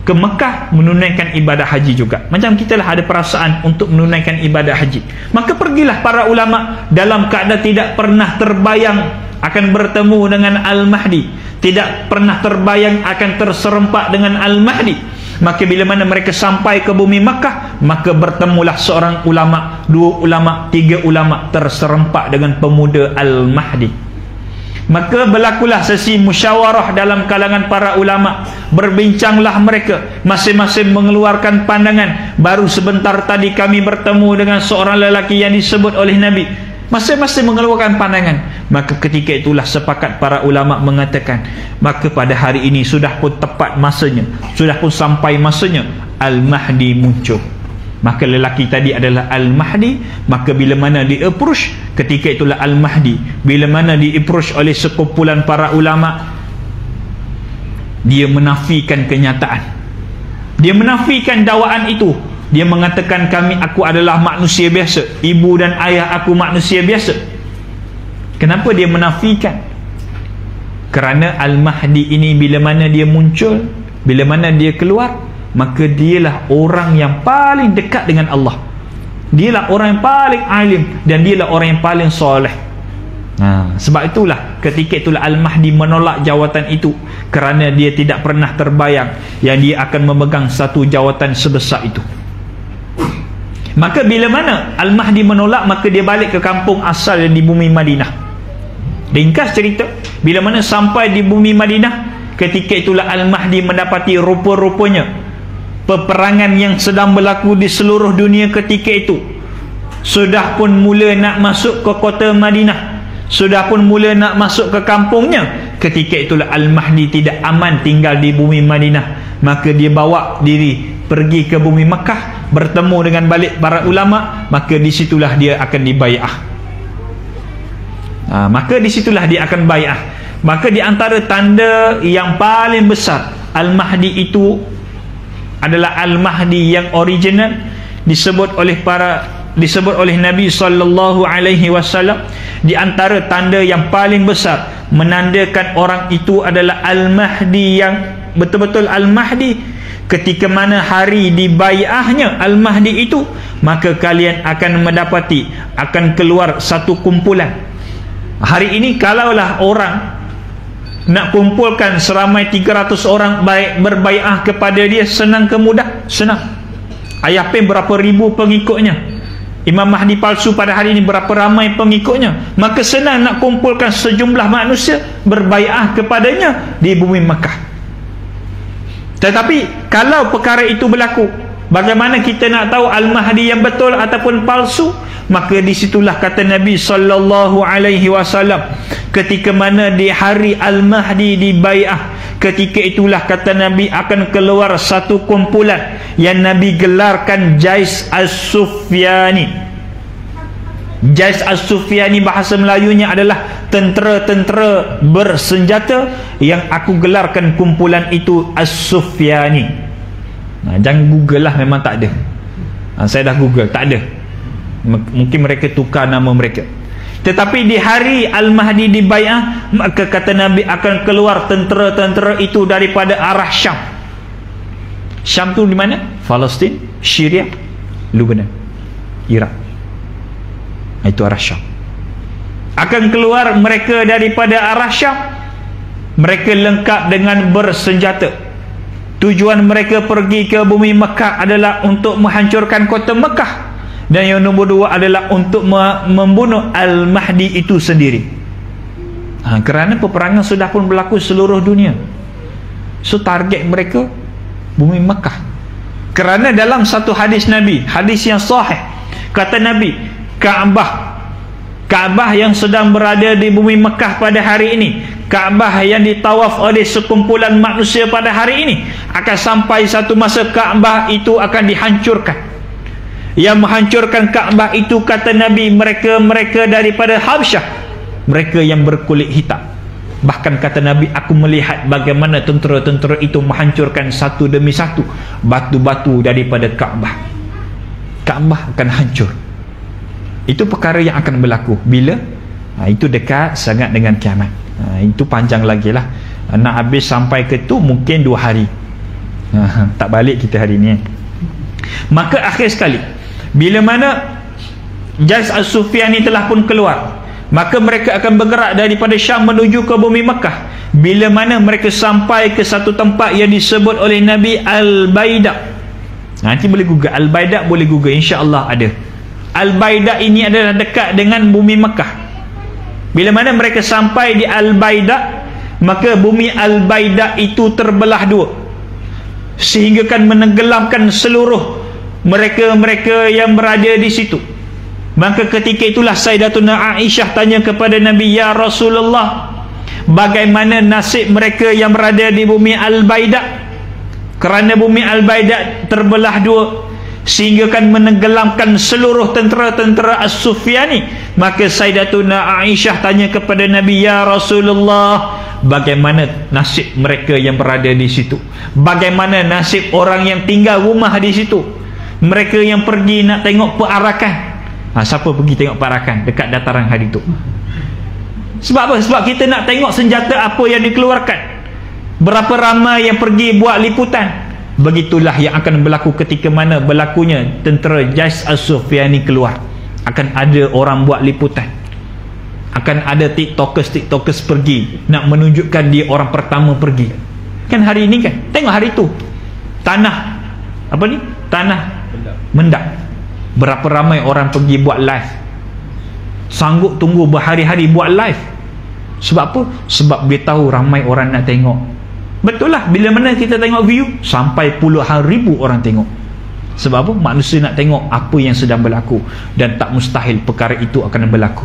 ke Mekah menunaikan ibadah haji juga. Macam kita lah ada perasaan untuk menunaikan ibadah haji, maka pergilah para ulama' dalam keadaan tidak pernah terbayang akan bertemu dengan Al-Mahdi, tidak pernah terbayang akan terserempak dengan Al-Mahdi. Maka bila mana mereka sampai ke bumi Makkah, maka bertemulah seorang ulama', 2 ulama', 3 ulama' terserempak dengan pemuda Al-Mahdi. Maka berlakulah sesi musyawarah dalam kalangan para ulama'. Berbincanglah mereka, masing-masing mengeluarkan pandangan. Baru sebentar tadi kami bertemu dengan seorang lelaki yang disebut oleh Nabi. Masing-masing mengeluarkan pandangan. Maka ketika itulah sepakat para ulama' mengatakan, maka pada hari ini sudah pun tepat masanya, sudah pun sampai masanya Al-Mahdi muncul. Maka lelaki tadi adalah Al-Mahdi. Maka bila mana di approach, ketika itulah Al-Mahdi, bila mana di approach oleh sekumpulan para ulama', dia menafikan kenyataan, dia menafikan dakwaan itu. Dia mengatakan aku adalah manusia biasa, ibu dan ayah aku manusia biasa. Kenapa dia menafikan? Kerana Al-Mahdi ini bila mana dia muncul, bila mana dia keluar, maka dialah orang yang paling dekat dengan Allah, dialah orang yang paling alim, dan dialah orang yang paling soleh. Sebab itulah ketika itulah Al-Mahdi menolak jawatan itu, kerana dia tidak pernah terbayang yang dia akan memegang satu jawatan sebesar itu. Maka bila mana Al-Mahdi menolak, maka dia balik ke kampung asal di bumi Madinah. Ringkas cerita, bila mana sampai di bumi Madinah, ketika itulah Al-Mahdi mendapati rupa-rupanya peperangan yang sedang berlaku di seluruh dunia ketika itu sudah pun mula nak masuk ke kota Madinah, sudah pun mula nak masuk ke kampungnya. Ketika itulah Al-Mahdi tidak aman tinggal di bumi Madinah, maka dia bawa diri pergi ke bumi Makkah, bertemu dengan balik para ulama'. Maka disitulah dia akan dibai'ah. Maka disitulah dia akan bai'ah. Maka di antara tanda yang paling besar Al-Mahdi itu adalah Al-Mahdi yang original, disebut oleh Nabi sallallahu alaihi wasallam. Di antara tanda yang paling besar menandakan orang itu adalah Al-Mahdi yang betul-betul Al-Mahdi, ketika mana hari dibai'ahnya Al-Mahdi itu, maka kalian akan mendapati akan keluar satu kumpulan. Hari ini kalaulah orang nak kumpulkan seramai 300 orang baik berbai'ah kepada dia, senang ke mudah? Senang. Ayah Pen berapa ribu pengikutnya, Imam Mahdi palsu pada hari ini berapa ramai pengikutnya, maka senang nak kumpulkan sejumlah manusia berbai'ah kepadanya di bumi Makkah. Tetapi kalau perkara itu berlaku, bagaimana kita nak tahu Al-Mahdi yang betul ataupun palsu? Maka disitulah kata Nabi SAW, ketika mana di hari Al-Mahdi dibai'ah, ketika itulah kata Nabi akan keluar satu kumpulan yang Nabi gelarkan Jais As-Sufyani. Jais As-Sufyani bahasa Melayunya adalah tentera-tentera bersenjata, yang aku gelarkan kumpulan itu As-Sufyani. Jangan google lah, memang tak ada. Saya dah google, tak ada. Mungkin mereka tukar nama mereka. Tetapi di hari Al-Mahdi dibai'ah, maka kata Nabi akan keluar tentera-tentera itu daripada arah Syam. Syam tu di mana? Palestin, Syria, Lebanon, Iraq. Itu arah Syam. Akan keluar mereka daripada arah Syam. Mereka lengkap dengan bersenjata. Tujuan mereka pergi ke bumi Mekah adalah untuk menghancurkan kota Mekah. Dan yang nombor dua adalah untuk membunuh Al-Mahdi itu sendiri. Kerana peperangan sudah pun berlaku seluruh dunia. So target mereka bumi Mekah. Kerana dalam satu hadis Nabi, hadis yang sahih, kata Nabi, Kaabah yang sedang berada di bumi Mekah pada hari ini, Kaabah yang ditawaf oleh sekumpulan manusia pada hari ini, akan sampai satu masa Kaabah itu akan dihancurkan. Yang menghancurkan Kaabah itu, kata Nabi, mereka daripada Habsyah, mereka yang berkulit hitam. Bahkan kata Nabi, aku melihat bagaimana tentera-tentera itu menghancurkan satu demi satu batu-batu daripada Kaabah. Kaabah akan hancur. Itu perkara yang akan berlaku bila? Itu dekat sangat dengan kiamat. Itu panjang lagi lah. Nak habis sampai ke tu mungkin 2 hari. Tak balik kita hari ni. Maka akhir sekali, bila mana Jais As-Sufyani telah pun keluar, maka mereka akan bergerak daripada Syam menuju ke bumi Mekah. Bila mana mereka sampai ke satu tempat yang disebut oleh Nabi Al-Baidah. Nanti boleh google Al-Baidah, boleh google, insya-Allah ada. Al-Baidah ini adalah dekat dengan bumi Mekah. Bila mana mereka sampai di Al-Baidah, maka bumi Al-Baidah itu terbelah dua, sehingga kan menenggelamkan seluruh mereka yang berada di situ. Maka ketika itulah Sayyidatuna Aisyah tanya kepada Nabi, ya Rasulullah, bagaimana nasib mereka yang berada di bumi Al-Baidah? Kerana bumi Al-Baidah terbelah dua, sehingga kan menenggelamkan seluruh tentera-tentera As-Sufyani. Maka Sayyidatuna Aisyah tanya kepada Nabi, ya Rasulullah, bagaimana nasib mereka yang berada di situ? Bagaimana nasib orang yang tinggal rumah di situ? Mereka yang pergi nak tengok perarakan. Siapa pergi tengok perarakan dekat dataran hari itu? Sebab apa? Sebab kita nak tengok senjata apa yang dikeluarkan. Berapa ramai yang pergi buat liputan. Begitulah yang akan berlaku ketika mana berlakunya tentera Jais As-Sufyani keluar. Akan ada orang buat liputan. Akan ada tiktokers pergi nak menunjukkan dia orang pertama pergi. Kan hari ini kan, tengok hari itu tanah Mendak. Berapa ramai orang pergi buat live, sanggup tunggu berhari-hari buat live. Sebab apa? Sebab dia tahu ramai orang nak tengok. Betul lah, bila mana kita tengok view sampai puluhan ribu orang tengok. Sebab apa? Manusia nak tengok apa yang sedang berlaku, dan tak mustahil perkara itu akan berlaku.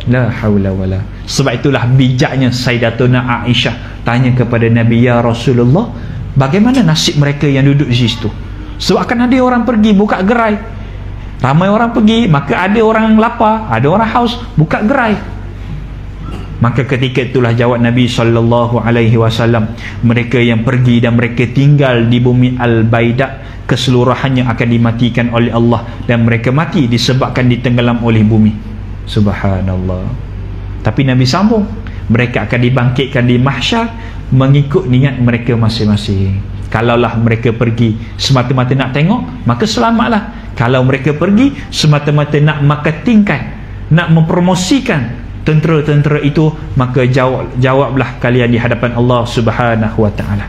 La haula wala. Sebab itulah bijaknya Sayyidatuna Aisyah tanya kepada Nabi, ya Rasulullah, bagaimana nasib mereka yang duduk di situ? Sebab akan ada orang pergi buka gerai. Ramai orang pergi, maka ada orang lapar, ada orang haus, buka gerai. Maka ketika itulah jawab Nabi SAW, mereka yang pergi dan mereka tinggal di bumi Al-Baidah keseluruhannya akan dimatikan oleh Allah, dan mereka mati disebabkan ditenggelam oleh bumi. Subhanallah. Tapi Nabi sambung, mereka akan dibangkitkan di mahsyar mengikut niat mereka masing-masing. Kalaulah mereka pergi semata-mata nak tengok, maka selamatlah. Kalau mereka pergi semata-mata nak marketingkan, nak mempromosikan tentera-tentera itu, maka jawablah kalian di hadapan Allah Subhanahu wa ta'ala.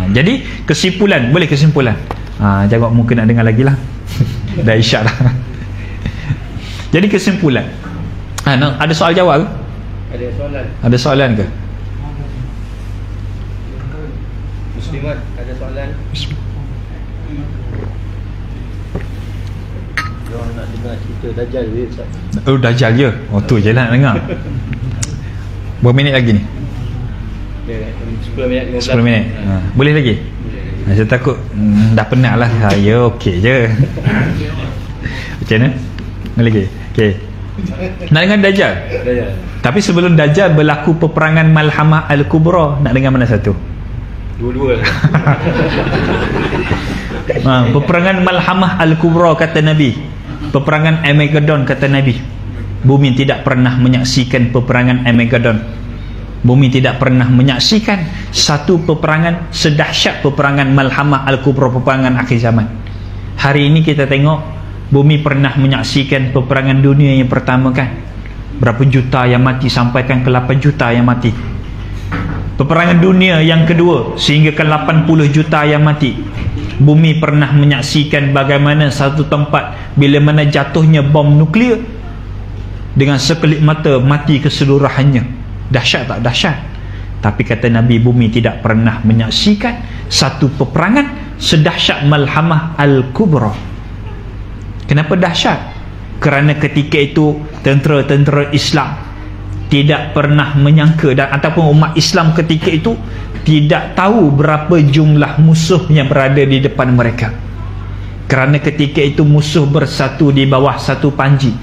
Jadi kesimpulan, boleh kesimpulan, Jawab mungkin nak dengar lagi lah. Dah isyak dah. Jadi kesimpulan, ada soal jawab ke? Ada soalan. Ada soalan ke? Muslimat ada soalan. Diorang nak dengar cerita Dajjal je, Ustaz. Oh, Dajjal je. Oh, tu je lah nak dengar. Berapa minit lagi ni? 10 minit 15. 10 minit. Boleh lagi? Boleh. Saya takut dah penat lah. Saya okey je. Macam mana? Lagi? Okey. Nak dengar Dajjal? Dajjal. Tapi sebelum Dajjal berlaku peperangan Malhamah Al-Kubra, nak dengar mana satu? Dua-dua. Peperangan Malhamah Al-Kubra kata Nabi. Peperangan Armageddon kata Nabi. Bumi tidak pernah menyaksikan peperangan Armageddon. Bumi tidak pernah menyaksikan satu peperangan sedahsyat peperangan Malhamah Al-Kubra, peperangan akhir zaman. Hari ini kita tengok bumi pernah menyaksikan peperangan dunia yang pertama kan. Berapa juta yang mati, sampaikan ke 8 juta yang mati. Peperangan dunia yang kedua sehingga ke 80 juta yang mati. Bumi pernah menyaksikan bagaimana satu tempat bila mana jatuhnya bom nuklear, dengan sekelip mata mati keseluruhannya. Dahsyat tak? Dahsyat. Tapi kata Nabi, bumi tidak pernah menyaksikan satu peperangan sedahsyat Malhamah Al-Kubra. Kenapa dahsyat? Kerana ketika itu tentera-tentera Islam tidak pernah menyangka, dan ataupun umat Islam ketika itu tidak tahu berapa jumlah musuh yang berada di depan mereka. Kerana ketika itu musuh bersatu di bawah satu panji.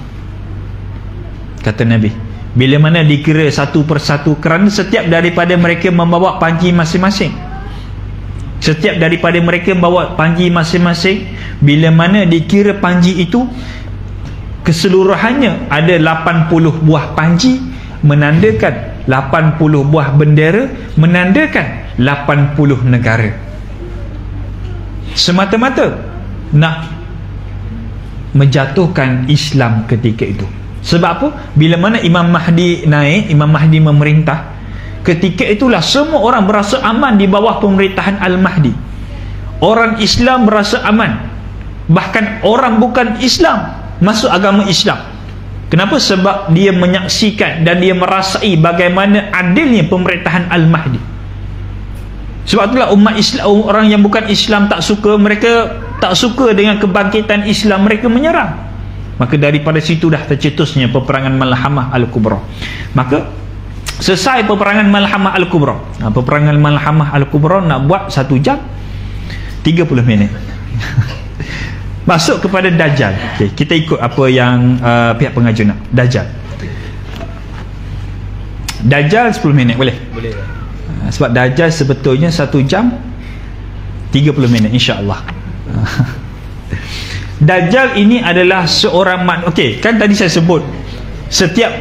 Kata Nabi, bila mana dikira satu persatu, kerana setiap daripada mereka membawa panji masing-masing. Setiap daripada mereka membawa panji masing-masing. Bila mana dikira panji itu keseluruhannya ada 80 buah panji, menandakan 80 buah bendera, menandakan 80 negara. Semata-mata nak menjatuhkan Islam ketika itu. Sebab apa? Bila mana Imam Mahdi naik, Imam Mahdi memerintah, ketika itulah semua orang berasa aman di bawah pemerintahan Al-Mahdi. Orang Islam berasa aman. Bahkan orang bukan Islam masuk agama Islam. Kenapa? Sebab dia menyaksikan dan dia merasai bagaimana adilnya pemerintahan Al-Mahdi. Sebab itulah umat Islam, orang yang bukan Islam tak suka, mereka tak suka dengan kebangkitan Islam, mereka menyerang. Maka daripada situ dah tercetusnya peperangan Malhamah Al-Kubra. Maka selesai peperangan Malhamah Al-Kubra. Peperangan Malhamah Al-Kubra nak buat 1 jam 30 minit. Masuk kepada Dajjal. Okay, kita ikut apa yang pihak pengajuan nak. Dajjal. Dajjal 10 minit boleh? Boleh. Sebab Dajjal sebetulnya 1 jam 30 minit insya-Allah. Dajjal ini adalah seorang okey, kan tadi saya sebut setiap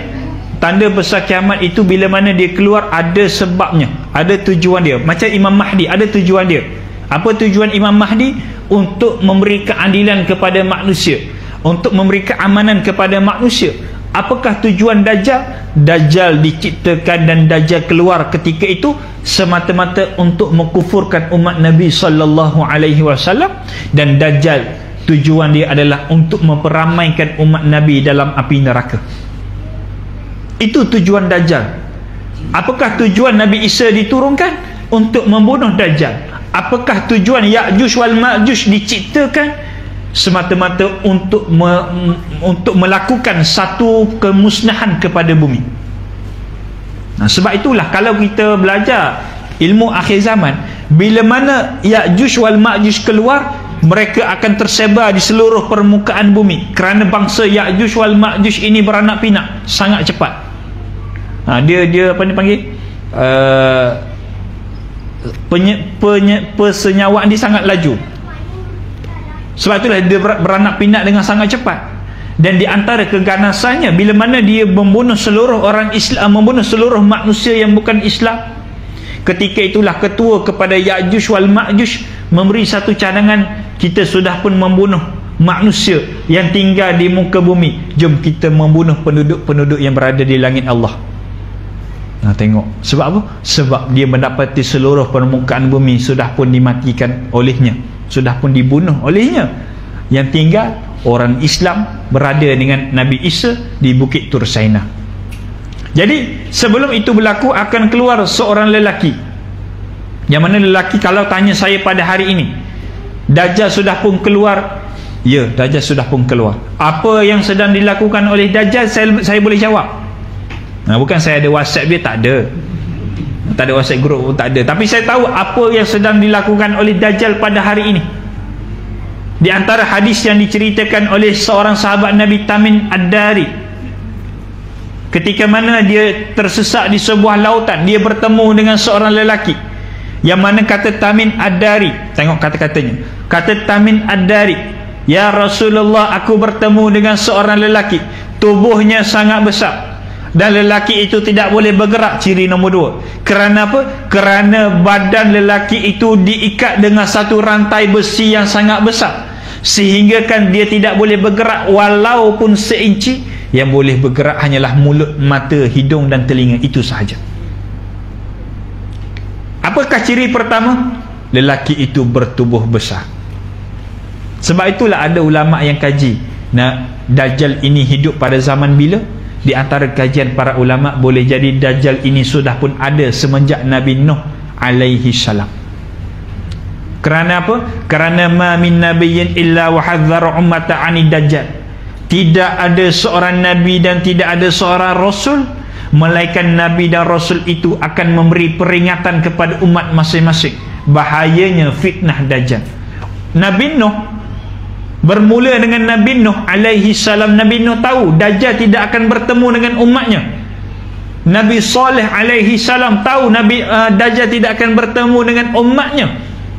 tanda besar kiamat itu bila mana dia keluar ada sebabnya, ada tujuan dia. Macam Imam Mahdi ada tujuan dia. Apa tujuan Imam Mahdi? Untuk memberi keadilan kepada manusia, untuk memberi keamanan kepada manusia. Apakah tujuan Dajjal? Dajjal diciptakan dan Dajjal keluar ketika itu semata-mata untuk mengkufurkan umat Nabi sallallahu alaihi wasallam, dan Dajjal tujuan dia adalah untuk memperamaikan umat Nabi dalam api neraka. Itu tujuan Dajjal. Apakah tujuan Nabi Isa diturunkan? Untuk membunuh Dajjal. Apakah tujuan Ya'juj wal Ma'juj diciptakan? Semata-mata untuk melakukan satu kemusnahan kepada bumi. Sebab itulah kalau kita belajar ilmu akhir zaman, bila mana Ya'juj wal Ma'juj keluar, mereka akan tersebar di seluruh permukaan bumi. Kerana bangsa Ya'juj wal Ma'juj ini beranak pinak sangat cepat. Dia apa ni panggil? Persenyawaan dia sangat laju. Sebab itulah dia beranak pinak dengan sangat cepat. Dan di antara keganasannya, bila mana dia membunuh seluruh orang Islam, membunuh seluruh manusia yang bukan Islam, ketika itulah ketua kepada Ya'juj wal Ma'juj memberi satu cadangan, kita sudah pun membunuh manusia yang tinggal di muka bumi, jom kita membunuh penduduk-penduduk yang berada di langit Allah. Tengok sebab apa? Sebab dia mendapati seluruh permukaan bumi sudah pun dimatikan olehnya, sudah pun dibunuh olehnya. Yang tinggal orang Islam berada dengan Nabi Isa di Bukit Tursaina. Jadi sebelum itu berlaku akan keluar seorang lelaki, yang mana lelaki, kalau tanya saya pada hari ini, Dajjal sudah pun keluar? Ya, Dajjal sudah pun keluar. Apa yang sedang dilakukan oleh Dajjal, saya boleh jawab. Bukan saya ada WhatsApp dia, tak ada. Tak ada WhatsApp group pun tak ada. Tapi saya tahu apa yang sedang dilakukan oleh Dajjal pada hari ini. Di antara hadis yang diceritakan oleh seorang sahabat Nabi, Tamim Ad-Dari, ketika mana dia tersesat di sebuah lautan, dia bertemu dengan seorang lelaki, yang mana kata Tamim Ad-Dari, tengok kata-katanya, kata Tamim Ad-Dari, ya Rasulullah, aku bertemu dengan seorang lelaki, tubuhnya sangat besar, dan lelaki itu tidak boleh bergerak. Ciri nombor 2, kerana apa? Kerana badan lelaki itu diikat dengan satu rantai besi yang sangat besar, sehingga kan dia tidak boleh bergerak walaupun seinci. Yang boleh bergerak hanyalah mulut, mata, hidung dan telinga, itu sahaja. Apakah ciri pertama? Lelaki itu bertubuh besar. Sebab itulah ada ulama yang kaji, Dajjal ini hidup pada zaman bila? Di antara kajian para ulama, boleh jadi Dajjal ini sudah pun ada semenjak Nabi Nuh alaihi salam. Kerana apa? Kerana ma min nabiyyin illa wa hadzara ummata 'anid dajjal. Tidak ada seorang nabi dan tidak ada seorang rasul melainkan nabi dan rasul itu akan memberi peringatan kepada umat masing-masing bahayanya fitnah dajjal. Nabi Nuh bermula dengan Nabi Nuh alaihi salam. Nabi Nuh tahu dajjal tidak akan bertemu dengan umatnya. Nabi Saleh alaihi salam tahu dajjal tidak akan bertemu dengan umatnya.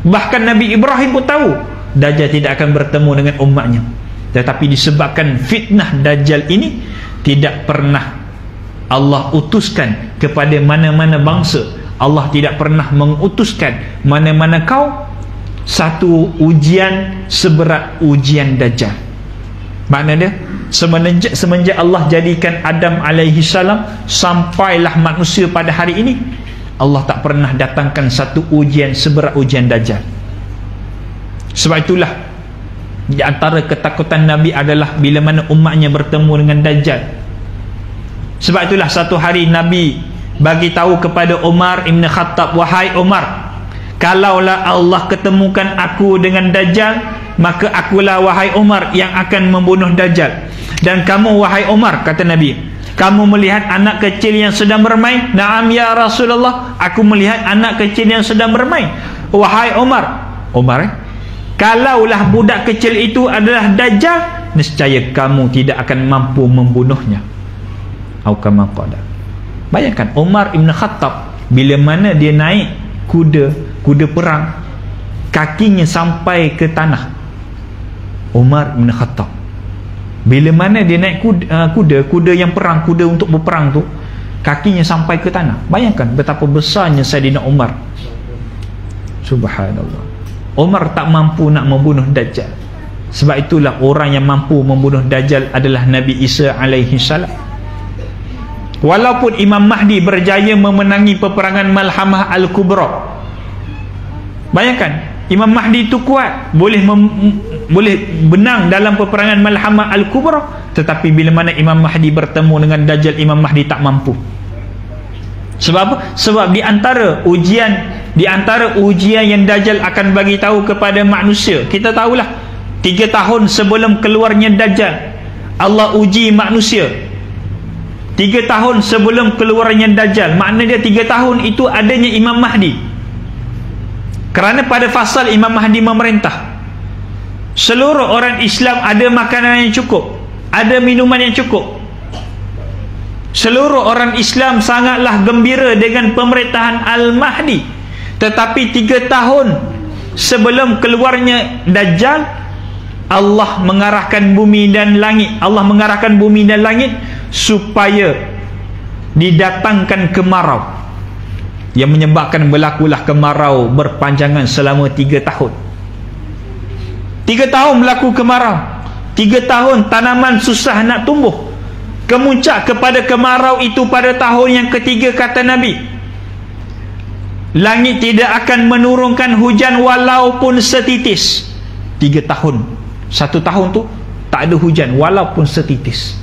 Bahkan Nabi Ibrahim pun tahu dajjal tidak akan bertemu dengan umatnya. Tetapi disebabkan fitnah dajjal ini tidak pernah Allah utuskan kepada mana-mana bangsa. Allah tidak pernah mengutuskan mana-mana kaum satu ujian seberat ujian dajjal. Maknanya semenjak Allah jadikan Adam alaihi salam sampailah manusia pada hari ini, Allah tak pernah datangkan satu ujian seberat ujian dajjal. Sebab itulah di antara ketakutan Nabi adalah bila mana umatnya bertemu dengan dajjal. Sebab itulah satu hari Nabi bagi tahu kepada Umar Ibn Khattab, wahai Umar, kalaulah Allah ketemukan aku dengan dajjal, maka akulah wahai Umar yang akan membunuh dajjal. Dan kamu wahai Umar, kata Nabi, kamu melihat anak kecil yang sedang bermain? Naam ya Rasulullah, aku melihat anak kecil yang sedang bermain. Wahai Umar, kalaulah budak kecil itu adalah dajjal, nescaya kamu tidak akan mampu membunuhnya. Atau kama qala. Bayangkan Umar Ibn Khattab, bila mana dia naik kuda perang, kakinya sampai ke tanah. Umar Ibn Khattab, bila mana dia naik kuda yang perang, kuda untuk berperang tu, kakinya sampai ke tanah. Bayangkan betapa besarnya Saidina Umar. Subhanallah. Umar tak mampu nak membunuh dajjal. Sebab itulah orang yang mampu membunuh dajjal adalah Nabi Isa alaihi salam. Walaupun Imam Mahdi berjaya memenangi peperangan Malhamah Al-Kubra, bayangkan Imam Mahdi itu kuat, boleh benang dalam peperangan Malhamah Al-Kubra, tetapi bila mana Imam Mahdi bertemu dengan dajjal, Imam Mahdi tak mampu. Sebab apa? Sebab di antara ujian yang dajjal akan bagi tahu kepada manusia, kita tahulah 3 tahun sebelum keluarnya dajjal, Allah uji manusia. 3 tahun sebelum keluarnya dajjal, maknanya 3 tahun itu adanya Imam Mahdi. Kerana pada fasal Imam Mahdi memerintah, seluruh orang Islam ada makanan yang cukup, ada minuman yang cukup. Seluruh orang Islam sangatlah gembira dengan pemerintahan Al-Mahdi. Tetapi 3 tahun sebelum keluarnya dajjal, Allah mengarahkan bumi dan langit, supaya didatangkan kemarau, yang menyebabkan berlakulah kemarau berpanjangan selama 3 tahun. 3 tahun berlaku kemarau, 3 tahun tanaman susah nak tumbuh. Kemuncak kepada kemarau itu pada tahun yang ketiga, kata Nabi, Langit tidak akan menurunkan hujan walaupun setitis. 3 tahun, 1 tahun tu tak ada hujan walaupun setitis.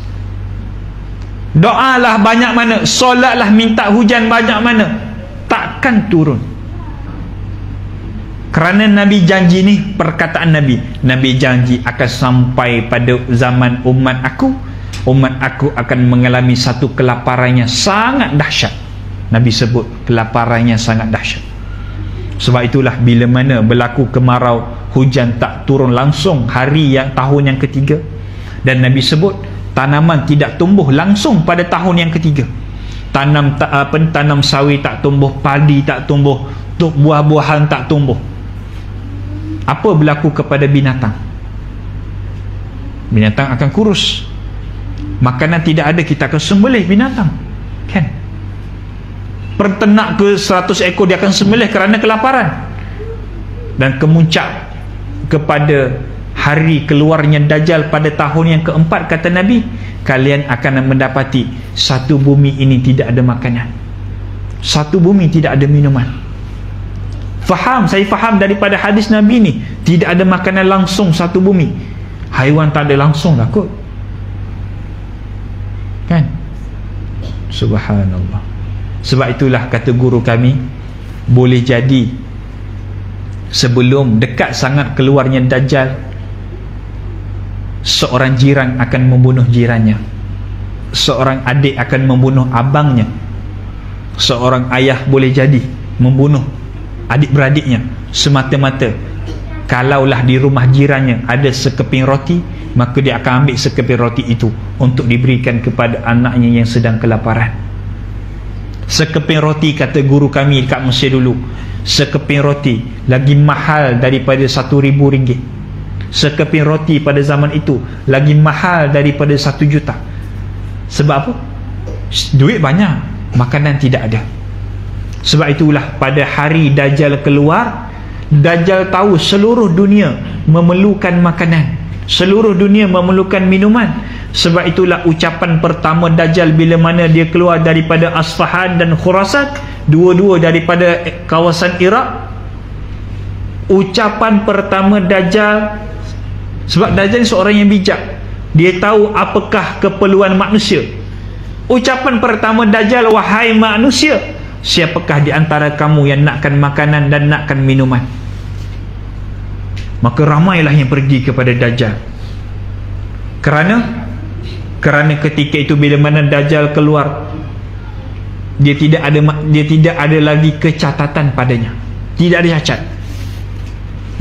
Doalah banyak mana, solatlah minta hujan banyak mana, takkan turun. Kerana Nabi janji ni, perkataan Nabi janji akan sampai pada zaman umat aku akan mengalami satu kelaparan yang sangat dahsyat. Nabi sebut kelaparannya sangat dahsyat. Sebab itulah bila mana berlaku kemarau, hujan tak turun langsung tahun yang ketiga, dan Nabi sebut tanaman tidak tumbuh langsung pada tahun yang ketiga. Tanam sawit tak tumbuh, padi tak tumbuh, buah-buahan tak tumbuh. Apa berlaku kepada binatang? Binatang akan kurus. Makanan tidak ada, kita akan sembelih binatang, kan? Pertenak ke 100 ekor dia akan sembelih kerana kelaparan. Dan kemuncak kepada hari keluarnya Dajjal pada tahun yang keempat, kata Nabi, kalian akan mendapati satu bumi ini tidak ada makanan, satu bumi tidak ada minuman. Saya faham daripada hadis Nabi ni, tidak ada makanan langsung satu bumi. Haiwan tak ada langsung lah kot, kan? Subhanallah. Sebab itulah kata guru kami, boleh jadi sebelum dekat sangat keluarnya Dajjal, seorang jiran akan membunuh jirannya, seorang adik akan membunuh abangnya, seorang ayah boleh jadi membunuh adik-beradiknya, semata-mata kalaulah di rumah jirannya ada sekeping roti, maka dia akan ambil sekeping roti itu untuk diberikan kepada anaknya yang sedang kelaparan. Sekeping roti, kata guru kami dekat Mesir dulu, sekeping roti lagi mahal daripada RM1,000. Sekeping roti pada zaman itu lagi mahal daripada 1 juta. Sebab apa? Duit banyak, makanan tidak ada. Sebab itulah pada hari Dajjal keluar, Dajjal tahu seluruh dunia memerlukan makanan, seluruh dunia memerlukan minuman. Sebab itulah ucapan pertama Dajjal bila mana dia keluar daripada Asfahan dan Khurasan, dua-dua daripada kawasan Iraq, ucapan pertama Dajjal, sebab Dajjal seorang yang bijak, dia tahu apakah keperluan manusia. Ucapan pertama Dajjal, wahai manusia, siapakah di antara kamu yang nakkan makanan dan nakkan minuman? Maka ramailah yang pergi kepada Dajjal. Kerana ketika itu bila mana Dajjal keluar, dia tidak ada lagi kecatatan padanya, tidak ada cacat.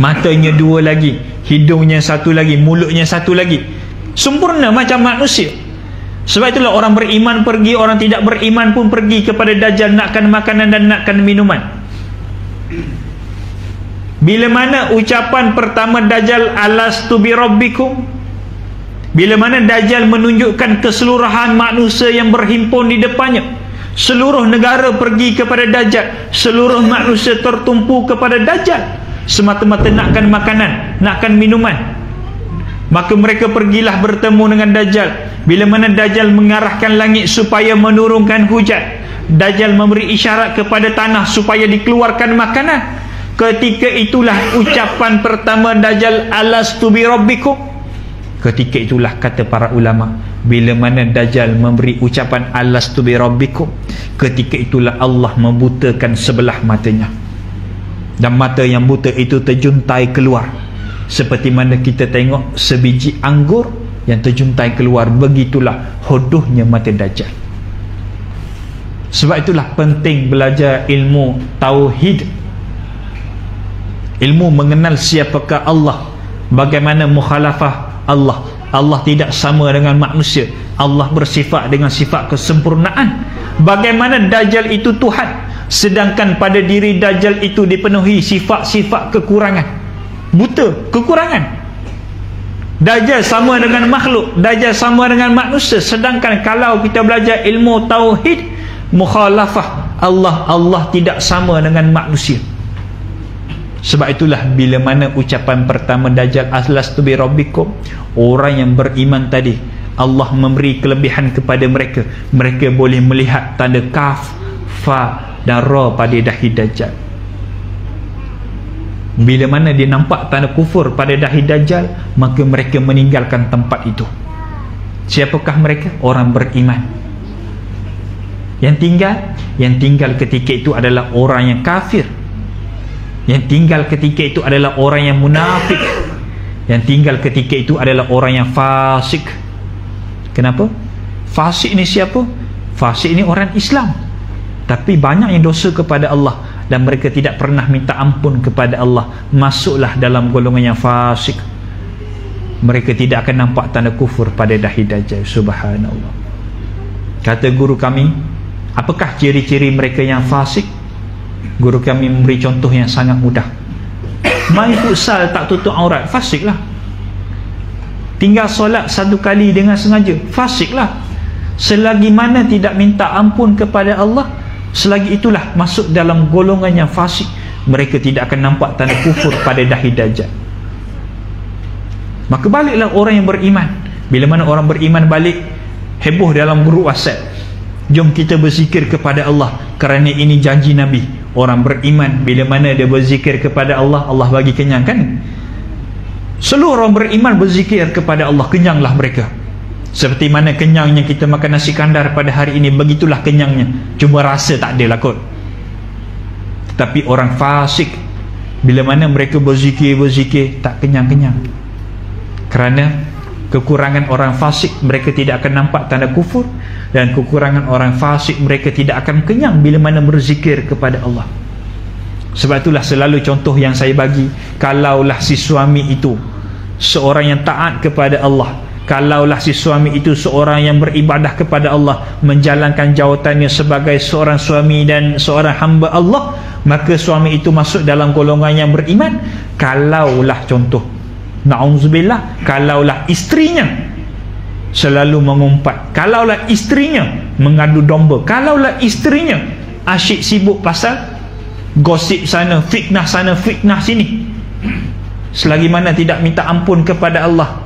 Matanya 2 lagi, hidungnya 1 lagi, mulutnya 1 lagi, sempurna macam manusia. Sebab itulah orang beriman pergi, orang tidak beriman pun pergi kepada Dajjal nakkan makanan dan nakkan minuman. Bila mana ucapan pertama Dajjal, alastu bi rabbikum, bila mana Dajjal menunjukkan keseluruhan manusia yang berhimpun di depannya, seluruh negara pergi kepada Dajjal, seluruh manusia tertumpu kepada Dajjal, semata-mata nakkan makanan, nakkan minuman. Maka mereka pergilah bertemu dengan Dajjal. Bila mana Dajjal mengarahkan langit supaya menurunkan hujan, Dajjal memberi isyarat kepada tanah supaya dikeluarkan makanan. Ketika itulah ucapan pertama Dajjal, alastu bi rabbikum. Ketika itulah kata para ulama, bila mana Dajjal memberi ucapan alastu bi rabbikum, ketika itulah Allah membutakan sebelah matanya, dan mata yang buta itu terjuntai keluar, seperti mana kita tengok sebiji anggur yang terjuntai keluar. Begitulah hodohnya mata Dajjal. Sebab itulah penting belajar ilmu tauhid, ilmu mengenal siapakah Allah, bagaimana mukhalafah Allah. Allah tidak sama dengan manusia, Allah bersifat dengan sifat kesempurnaan. Bagaimana Dajjal itu Tuhan, sedangkan pada diri Dajjal itu dipenuhi sifat-sifat kekurangan, buta, kekurangan. Dajjal sama dengan makhluk, Dajjal sama dengan manusia. Sedangkan kalau kita belajar ilmu tauhid, mukhalafah Allah, Allah tidak sama dengan manusia. Sebab itulah bila mana ucapan pertama Dajjal, alastu bi rabbikum, orang yang beriman tadi, Allah memberi kelebihan kepada mereka. Mereka boleh melihat tanda kaf, fa, dan ra pada dahi Dajjal. Bila mana dia nampak tanda kufur pada dahi Dajjal, maka mereka meninggalkan tempat itu. Siapakah mereka? Orang beriman. Yang tinggal ketika itu adalah orang yang kafir. Yang tinggal ketika itu adalah orang yang munafik. Yang tinggal ketika itu adalah orang yang fasik. Kenapa? Fasik ni siapa? Fasik ni orang Islam, tapi banyak yang dosa kepada Allah dan mereka tidak pernah minta ampun kepada Allah. Masuklah dalam golongan yang fasik. Mereka tidak akan nampak tanda kufur pada dahi Dajjal. Subhanallah. Kata guru kami, apakah ciri-ciri mereka yang fasik? Guru kami memberi contoh yang sangat mudah. Main futsal tak tutup aurat, fasik lah. Tinggal solat satu kali dengan sengaja, fasik lah. Selagi mana tidak minta ampun kepada Allah, selagi itulah masuk dalam golongan yang fasik. Mereka tidak akan nampak tanda kufur pada dahi Dajjal. Maka baliklah orang yang beriman. Bila mana orang beriman balik, heboh dalam grup WhatsApp, jom kita berzikir kepada Allah, kerana ini janji Nabi. Orang beriman bila mana dia berzikir kepada Allah, Allah bagi kenyang, kan? Seluruh orang beriman berzikir kepada Allah, kenyanglah mereka. Seperti mana kenyangnya kita makan nasi kandar pada hari ini, begitulah kenyangnya. Cuma rasa tak ada lah kot. Tapi orang fasik, bila mana mereka berzikir tak kenyang-kenyang. Kerana kekurangan orang fasik, mereka tidak akan nampak tanda kufur. Dan kekurangan orang fasik, mereka tidak akan kenyang bila mana berzikir kepada Allah. Sebab itulah selalu contoh yang saya bagi, kalaulah si suami itu seorang yang taat kepada Allah, kalaulah si suami itu seorang yang beribadah kepada Allah, menjalankan jawatannya sebagai seorang suami dan seorang hamba Allah, maka suami itu masuk dalam golongan yang beriman. Kalaulah contoh, na'udzubillah, kalaulah isterinya selalu mengumpat, kalaulah isterinya mengadu domba, kalaulah isterinya asyik sibuk pasal gosip sana, fitnah sini, selagi mana tidak minta ampun kepada Allah,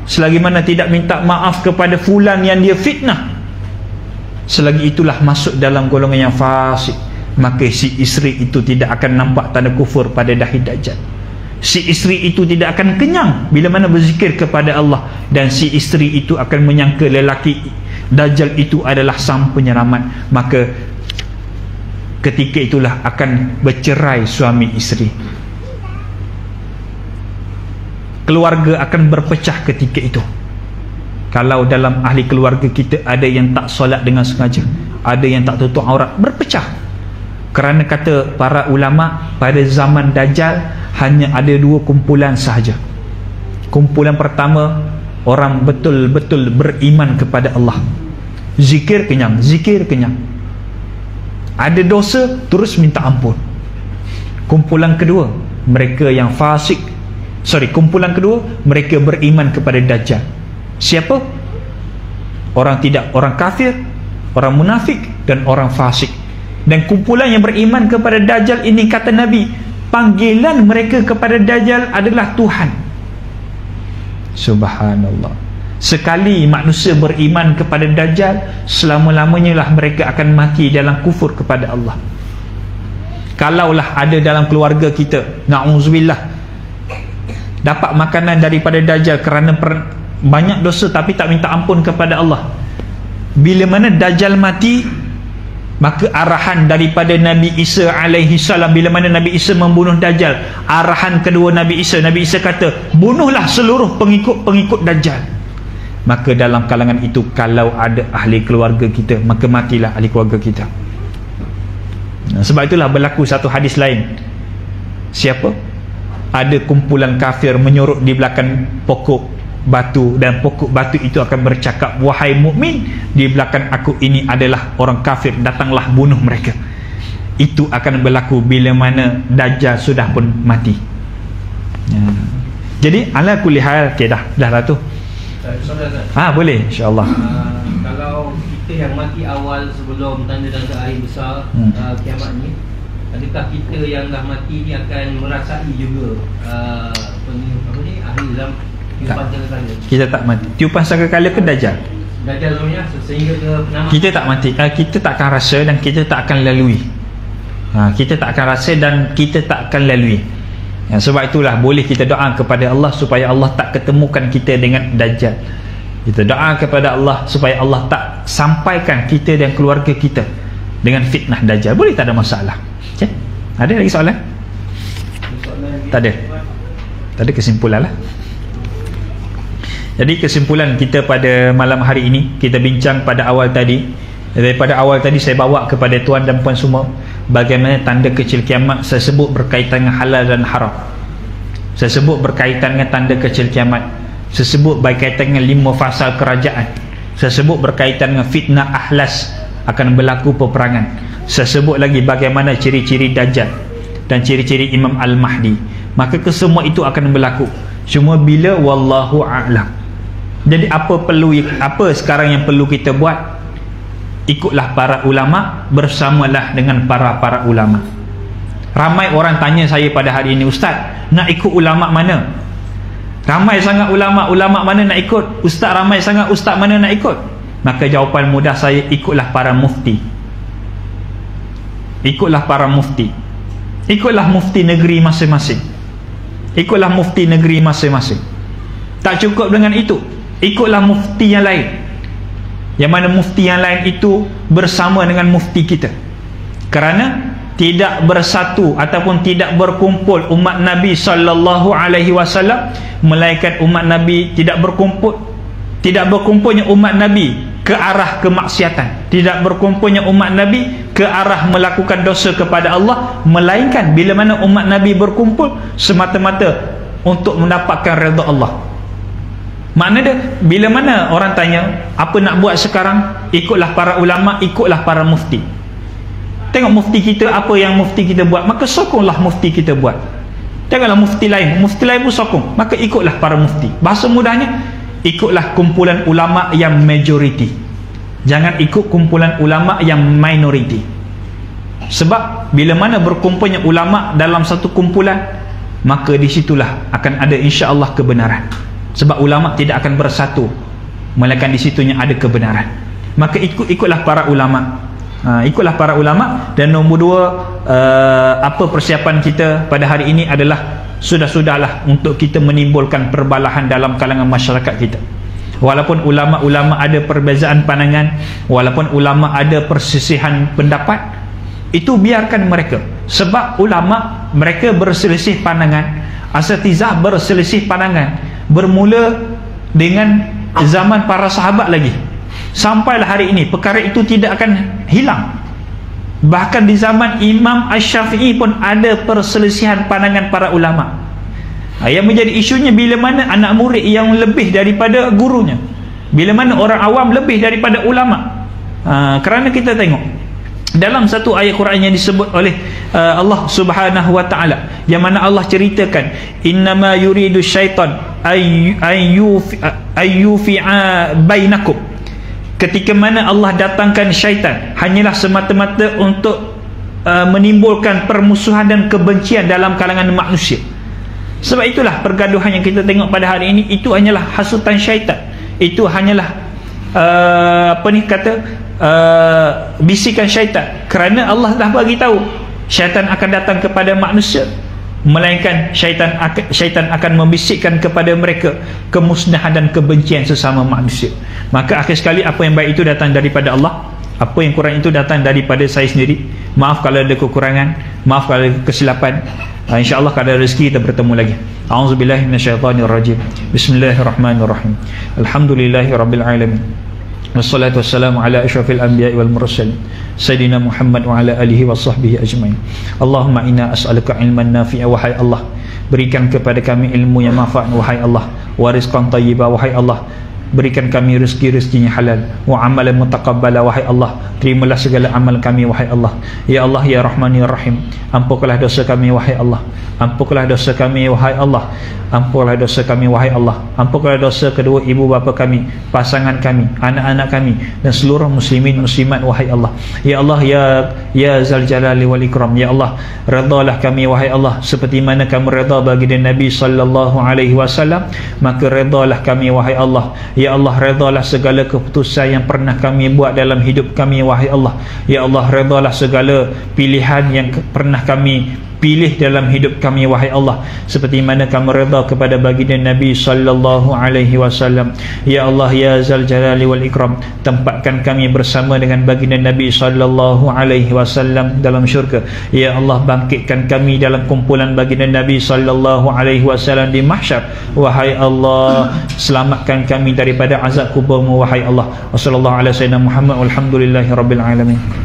selagi mana tidak minta maaf kepada fulan yang dia fitnah, selagi itulah masuk dalam golongan yang fasik. Maka si isteri itu tidak akan nampak tanda kufur pada dahi Dajjal. Si isteri itu tidak akan kenyang bila mana berzikir kepada Allah, dan si isteri itu akan menyangka lelaki Dajjal itu adalah sang penyelamat. Maka ketika itulah akan bercerai suami isteri. Keluarga akan berpecah ketika itu. Kalau dalam ahli keluarga kita ada yang tak solat dengan sengaja, ada yang tak tutup aurat, berpecah. Kerana kata para ulama, pada zaman Dajjal hanya ada dua kumpulan sahaja. Kumpulan pertama, orang betul-betul beriman kepada Allah, zikir kenyang, ada dosa terus minta ampun. Kumpulan kedua, mereka yang fasik, kumpulan kedua, mereka beriman kepada Dajjal. Siapa? Orang kafir, orang munafik, dan orang fasik. Dan kumpulan yang beriman kepada Dajjal ini, kata Nabi, panggilan mereka kepada Dajjal adalah Tuhan. Subhanallah. Sekali manusia beriman kepada Dajjal, selama-lamanya lah mereka akan mati dalam kufur kepada Allah. Kalaulah ada dalam keluarga kita, na'udzubillah, dapat makanan daripada Dajjal kerana banyak dosa tapi tak minta ampun kepada Allah, bila mana Dajjal mati, maka arahan daripada Nabi Isa alaihi salam, bila mana Nabi Isa membunuh Dajjal, arahan kedua Nabi Isa kata, bunuhlah seluruh pengikut Dajjal. Maka dalam kalangan itu, kalau ada ahli keluarga kita, maka matilah ahli keluarga kita. Sebab itulah berlaku satu hadis lain. Siapa? Ada kumpulan kafir menyorok di belakang pokok batu, dan pokok batu itu akan bercakap, wahai mukmin, di belakang aku ini adalah orang kafir, datanglah bunuh mereka. Itu akan berlaku bila mana Dajjal sudah pun mati. Jadi ala kulli hal, okay, dah lah tu. Boleh, insyaAllah. Kalau kita yang mati awal sebelum tanda-tanda air besar kiamat ni, adakah kita yang dah mati ni akan merasai juga ahli zaman tiupan sangkakala? Kita tak mati. Tiupan sangkakala ke Dajjal? Dajjal dunia sehingga ke penama. Kita tak mati, kita tak akan rasa dan kita tak akan lalui. Kita tak akan rasa dan kita tak akan lalui. Sebab itulah boleh kita doa kepada Allah supaya Allah tak ketemukan kita dengan Dajjal. Kita doa kepada Allah supaya Allah tak sampaikan kita dan keluarga kita dengan fitnah Dajjal. Boleh, tak ada masalah. Okay? Ada lagi soalan? Tak ada. Tak ada, kesimpulan lah. Jadi kesimpulan kita pada malam hari ini, kita bincang pada awal tadi. Daripada awal tadi saya bawa kepada tuan dan puan semua bagaimana tanda kecil kiamat. Saya sebut berkaitan dengan halal dan haram. Saya sebut berkaitan dengan tanda kecil kiamat. Saya sebut berkaitan dengan 5 fasa kerajaan. Saya sebut berkaitan dengan fitnah ahlas, akan berlaku peperangan. Saya sebut lagi bagaimana ciri-ciri Dajjal dan ciri-ciri Imam Al-Mahdi. Maka kesemua itu akan berlaku. Cuma bila wallahu a'lam. Jadi apa sekarang yang perlu kita buat? Ikutlah para ulama, bersamalah dengan para ulama. Ramai orang tanya saya pada hari ini, Ustaz, nak ikut ulama mana? Ramai sangat ulama mana nak ikut? Ustaz, ramai sangat ustaz mana nak ikut? Maka jawapan mudah saya, ikutlah para mufti. Ikutlah para mufti. Ikutlah mufti negeri masing-masing. Ikutlah mufti negeri masing-masing. Tak cukup dengan itu, ikutlah mufti yang lain, yang mana mufti yang lain itu bersama dengan mufti kita. Kerana tidak bersatu ataupun tidak berkumpul umat Nabi sallallahu alaihi wasallam, melainkan umat Nabi tidak berkumpulnya umat Nabi ke arah kemaksiatan, tidak berkumpulnya umat Nabi ke arah melakukan dosa kepada Allah, melainkan bila mana umat Nabi berkumpul semata-mata untuk mendapatkan redha Allah. Maknanya bila mana orang tanya apa nak buat sekarang, ikutlah para ulama, ikutlah para mufti. Tengok mufti kita, apa yang mufti kita buat, maka sokonglah mufti kita buat. Tengoklah mufti lain pun sokong, maka ikutlah para mufti. Bahasa mudahnya, ikutlah kumpulan ulama yang majoriti, jangan ikut kumpulan ulama yang minoriti. Sebab bila mana berkumpulnya ulama dalam satu kumpulan, maka disitulah akan ada insya-Allah kebenaran. Sebab ulama tidak akan bersatu melainkan di situnya ada kebenaran. Maka ikutlah para ulama. Ikutlah para ulama. Dan nombor 2, apa persiapan kita pada hari ini adalah sudah-sudahlah untuk kita menimbulkan perbalahan dalam kalangan masyarakat kita. Walaupun ulama-ulama ada perbezaan pandangan, walaupun ulama ada persisihan pendapat, itu biarkan mereka. Sebab ulama mereka berselisih pandangan, asatizah berselisih pandangan, bermula dengan zaman para sahabat lagi sampailah hari ini. Perkara itu tidak akan hilang. Bahkan di zaman Imam Asy-Syafi'i pun ada perselisihan pandangan para ulama. Yang menjadi isunya bila mana anak murid yang lebih daripada gurunya, bila mana orang awam lebih daripada ulama. Kerana kita tengok dalam satu ayat Quran yang disebut oleh Allah Subhanahu wa taala, yang mana Allah ceritakan, innama yuridu syaitan ayyufi'a bainakum. Ketika mana Allah datangkan syaitan, hanyalah semata-mata untuk menimbulkan permusuhan dan kebencian dalam kalangan manusia. Sebab itulah pergaduhan yang kita tengok pada hari ini, itu hanyalah hasutan syaitan. Itu hanyalah bisikan syaitan. Kerana Allah dah bagi tahu syaitan akan datang kepada manusia, melainkan syaitan akan membisikkan kepada mereka kemusnahan dan kebencian sesama manusia. Maka akhir sekali, apa yang baik itu datang daripada Allah, apa yang kurang itu datang daripada saya sendiri. Maaf kalau ada kekurangan, maaf kalau ada kesilapan. InsyaAllah kalau ada rezeki kita bertemu lagi. A'udzubillahi minasyaitanirrajim. Bismillahirrahmanirrahim. Alhamdulillahirabbil-alamin. Wassalatu wassalamu ala asyrafil anbiya'i wal mursalin Sayyidina Muhammad wa ala alihi wa sahbihi ajma'in. Allahumma inna as'aluka ilman nafi'a, wahai Allah, berikan kepada kami ilmu yang manfaat, wahai Allah, wa rizqan thayyibah, wahai Allah, berikan kami rezeki-rezekinya halal, wa amalan mutaqabbala, wahai Allah, terimalah segala amal kami, wahai Allah. Ya Allah, ya Rahman, ya Rahim, ampunkanlah dosa kami, wahai Allah, ampunkanlah dosa kami, wahai Allah, ampunkanlah dosa kami, wahai Allah, ampunkanlah dosa kedua ibu bapa kami, pasangan kami, anak-anak kami, dan seluruh muslimin muslimat, wahai Allah. Ya Allah, ya Zal Jalali wal Ikram, ya Allah, redalah kami, wahai Allah, seperti mana kamu reda baginda Nabi sallallahu alaihi wasallam, maka redalah kami, wahai Allah. Ya Ya Allah, redalah segala keputusan yang pernah kami buat dalam hidup kami, wahai Allah. Ya Allah, redalah segala pilihan yang pernah kami pilih dalam hidup kami, wahai Allah, seperti mana kamu redha kepada baginda Nabi sallallahu alaihi wasallam. Ya Allah, ya Zal Jalali wal Ikram, tempatkan kami bersama dengan baginda Nabi sallallahu alaihi wasallam dalam syurga. Ya Allah, bangkitkan kami dalam kumpulan baginda Nabi sallallahu alaihi wasallam di mahsyar, wahai Allah. Selamatkan kami daripada azab kuburmu, wahai Allah. Wassallallahu ala sayyidina Muhammad walhamdulillahi rabbil alamin.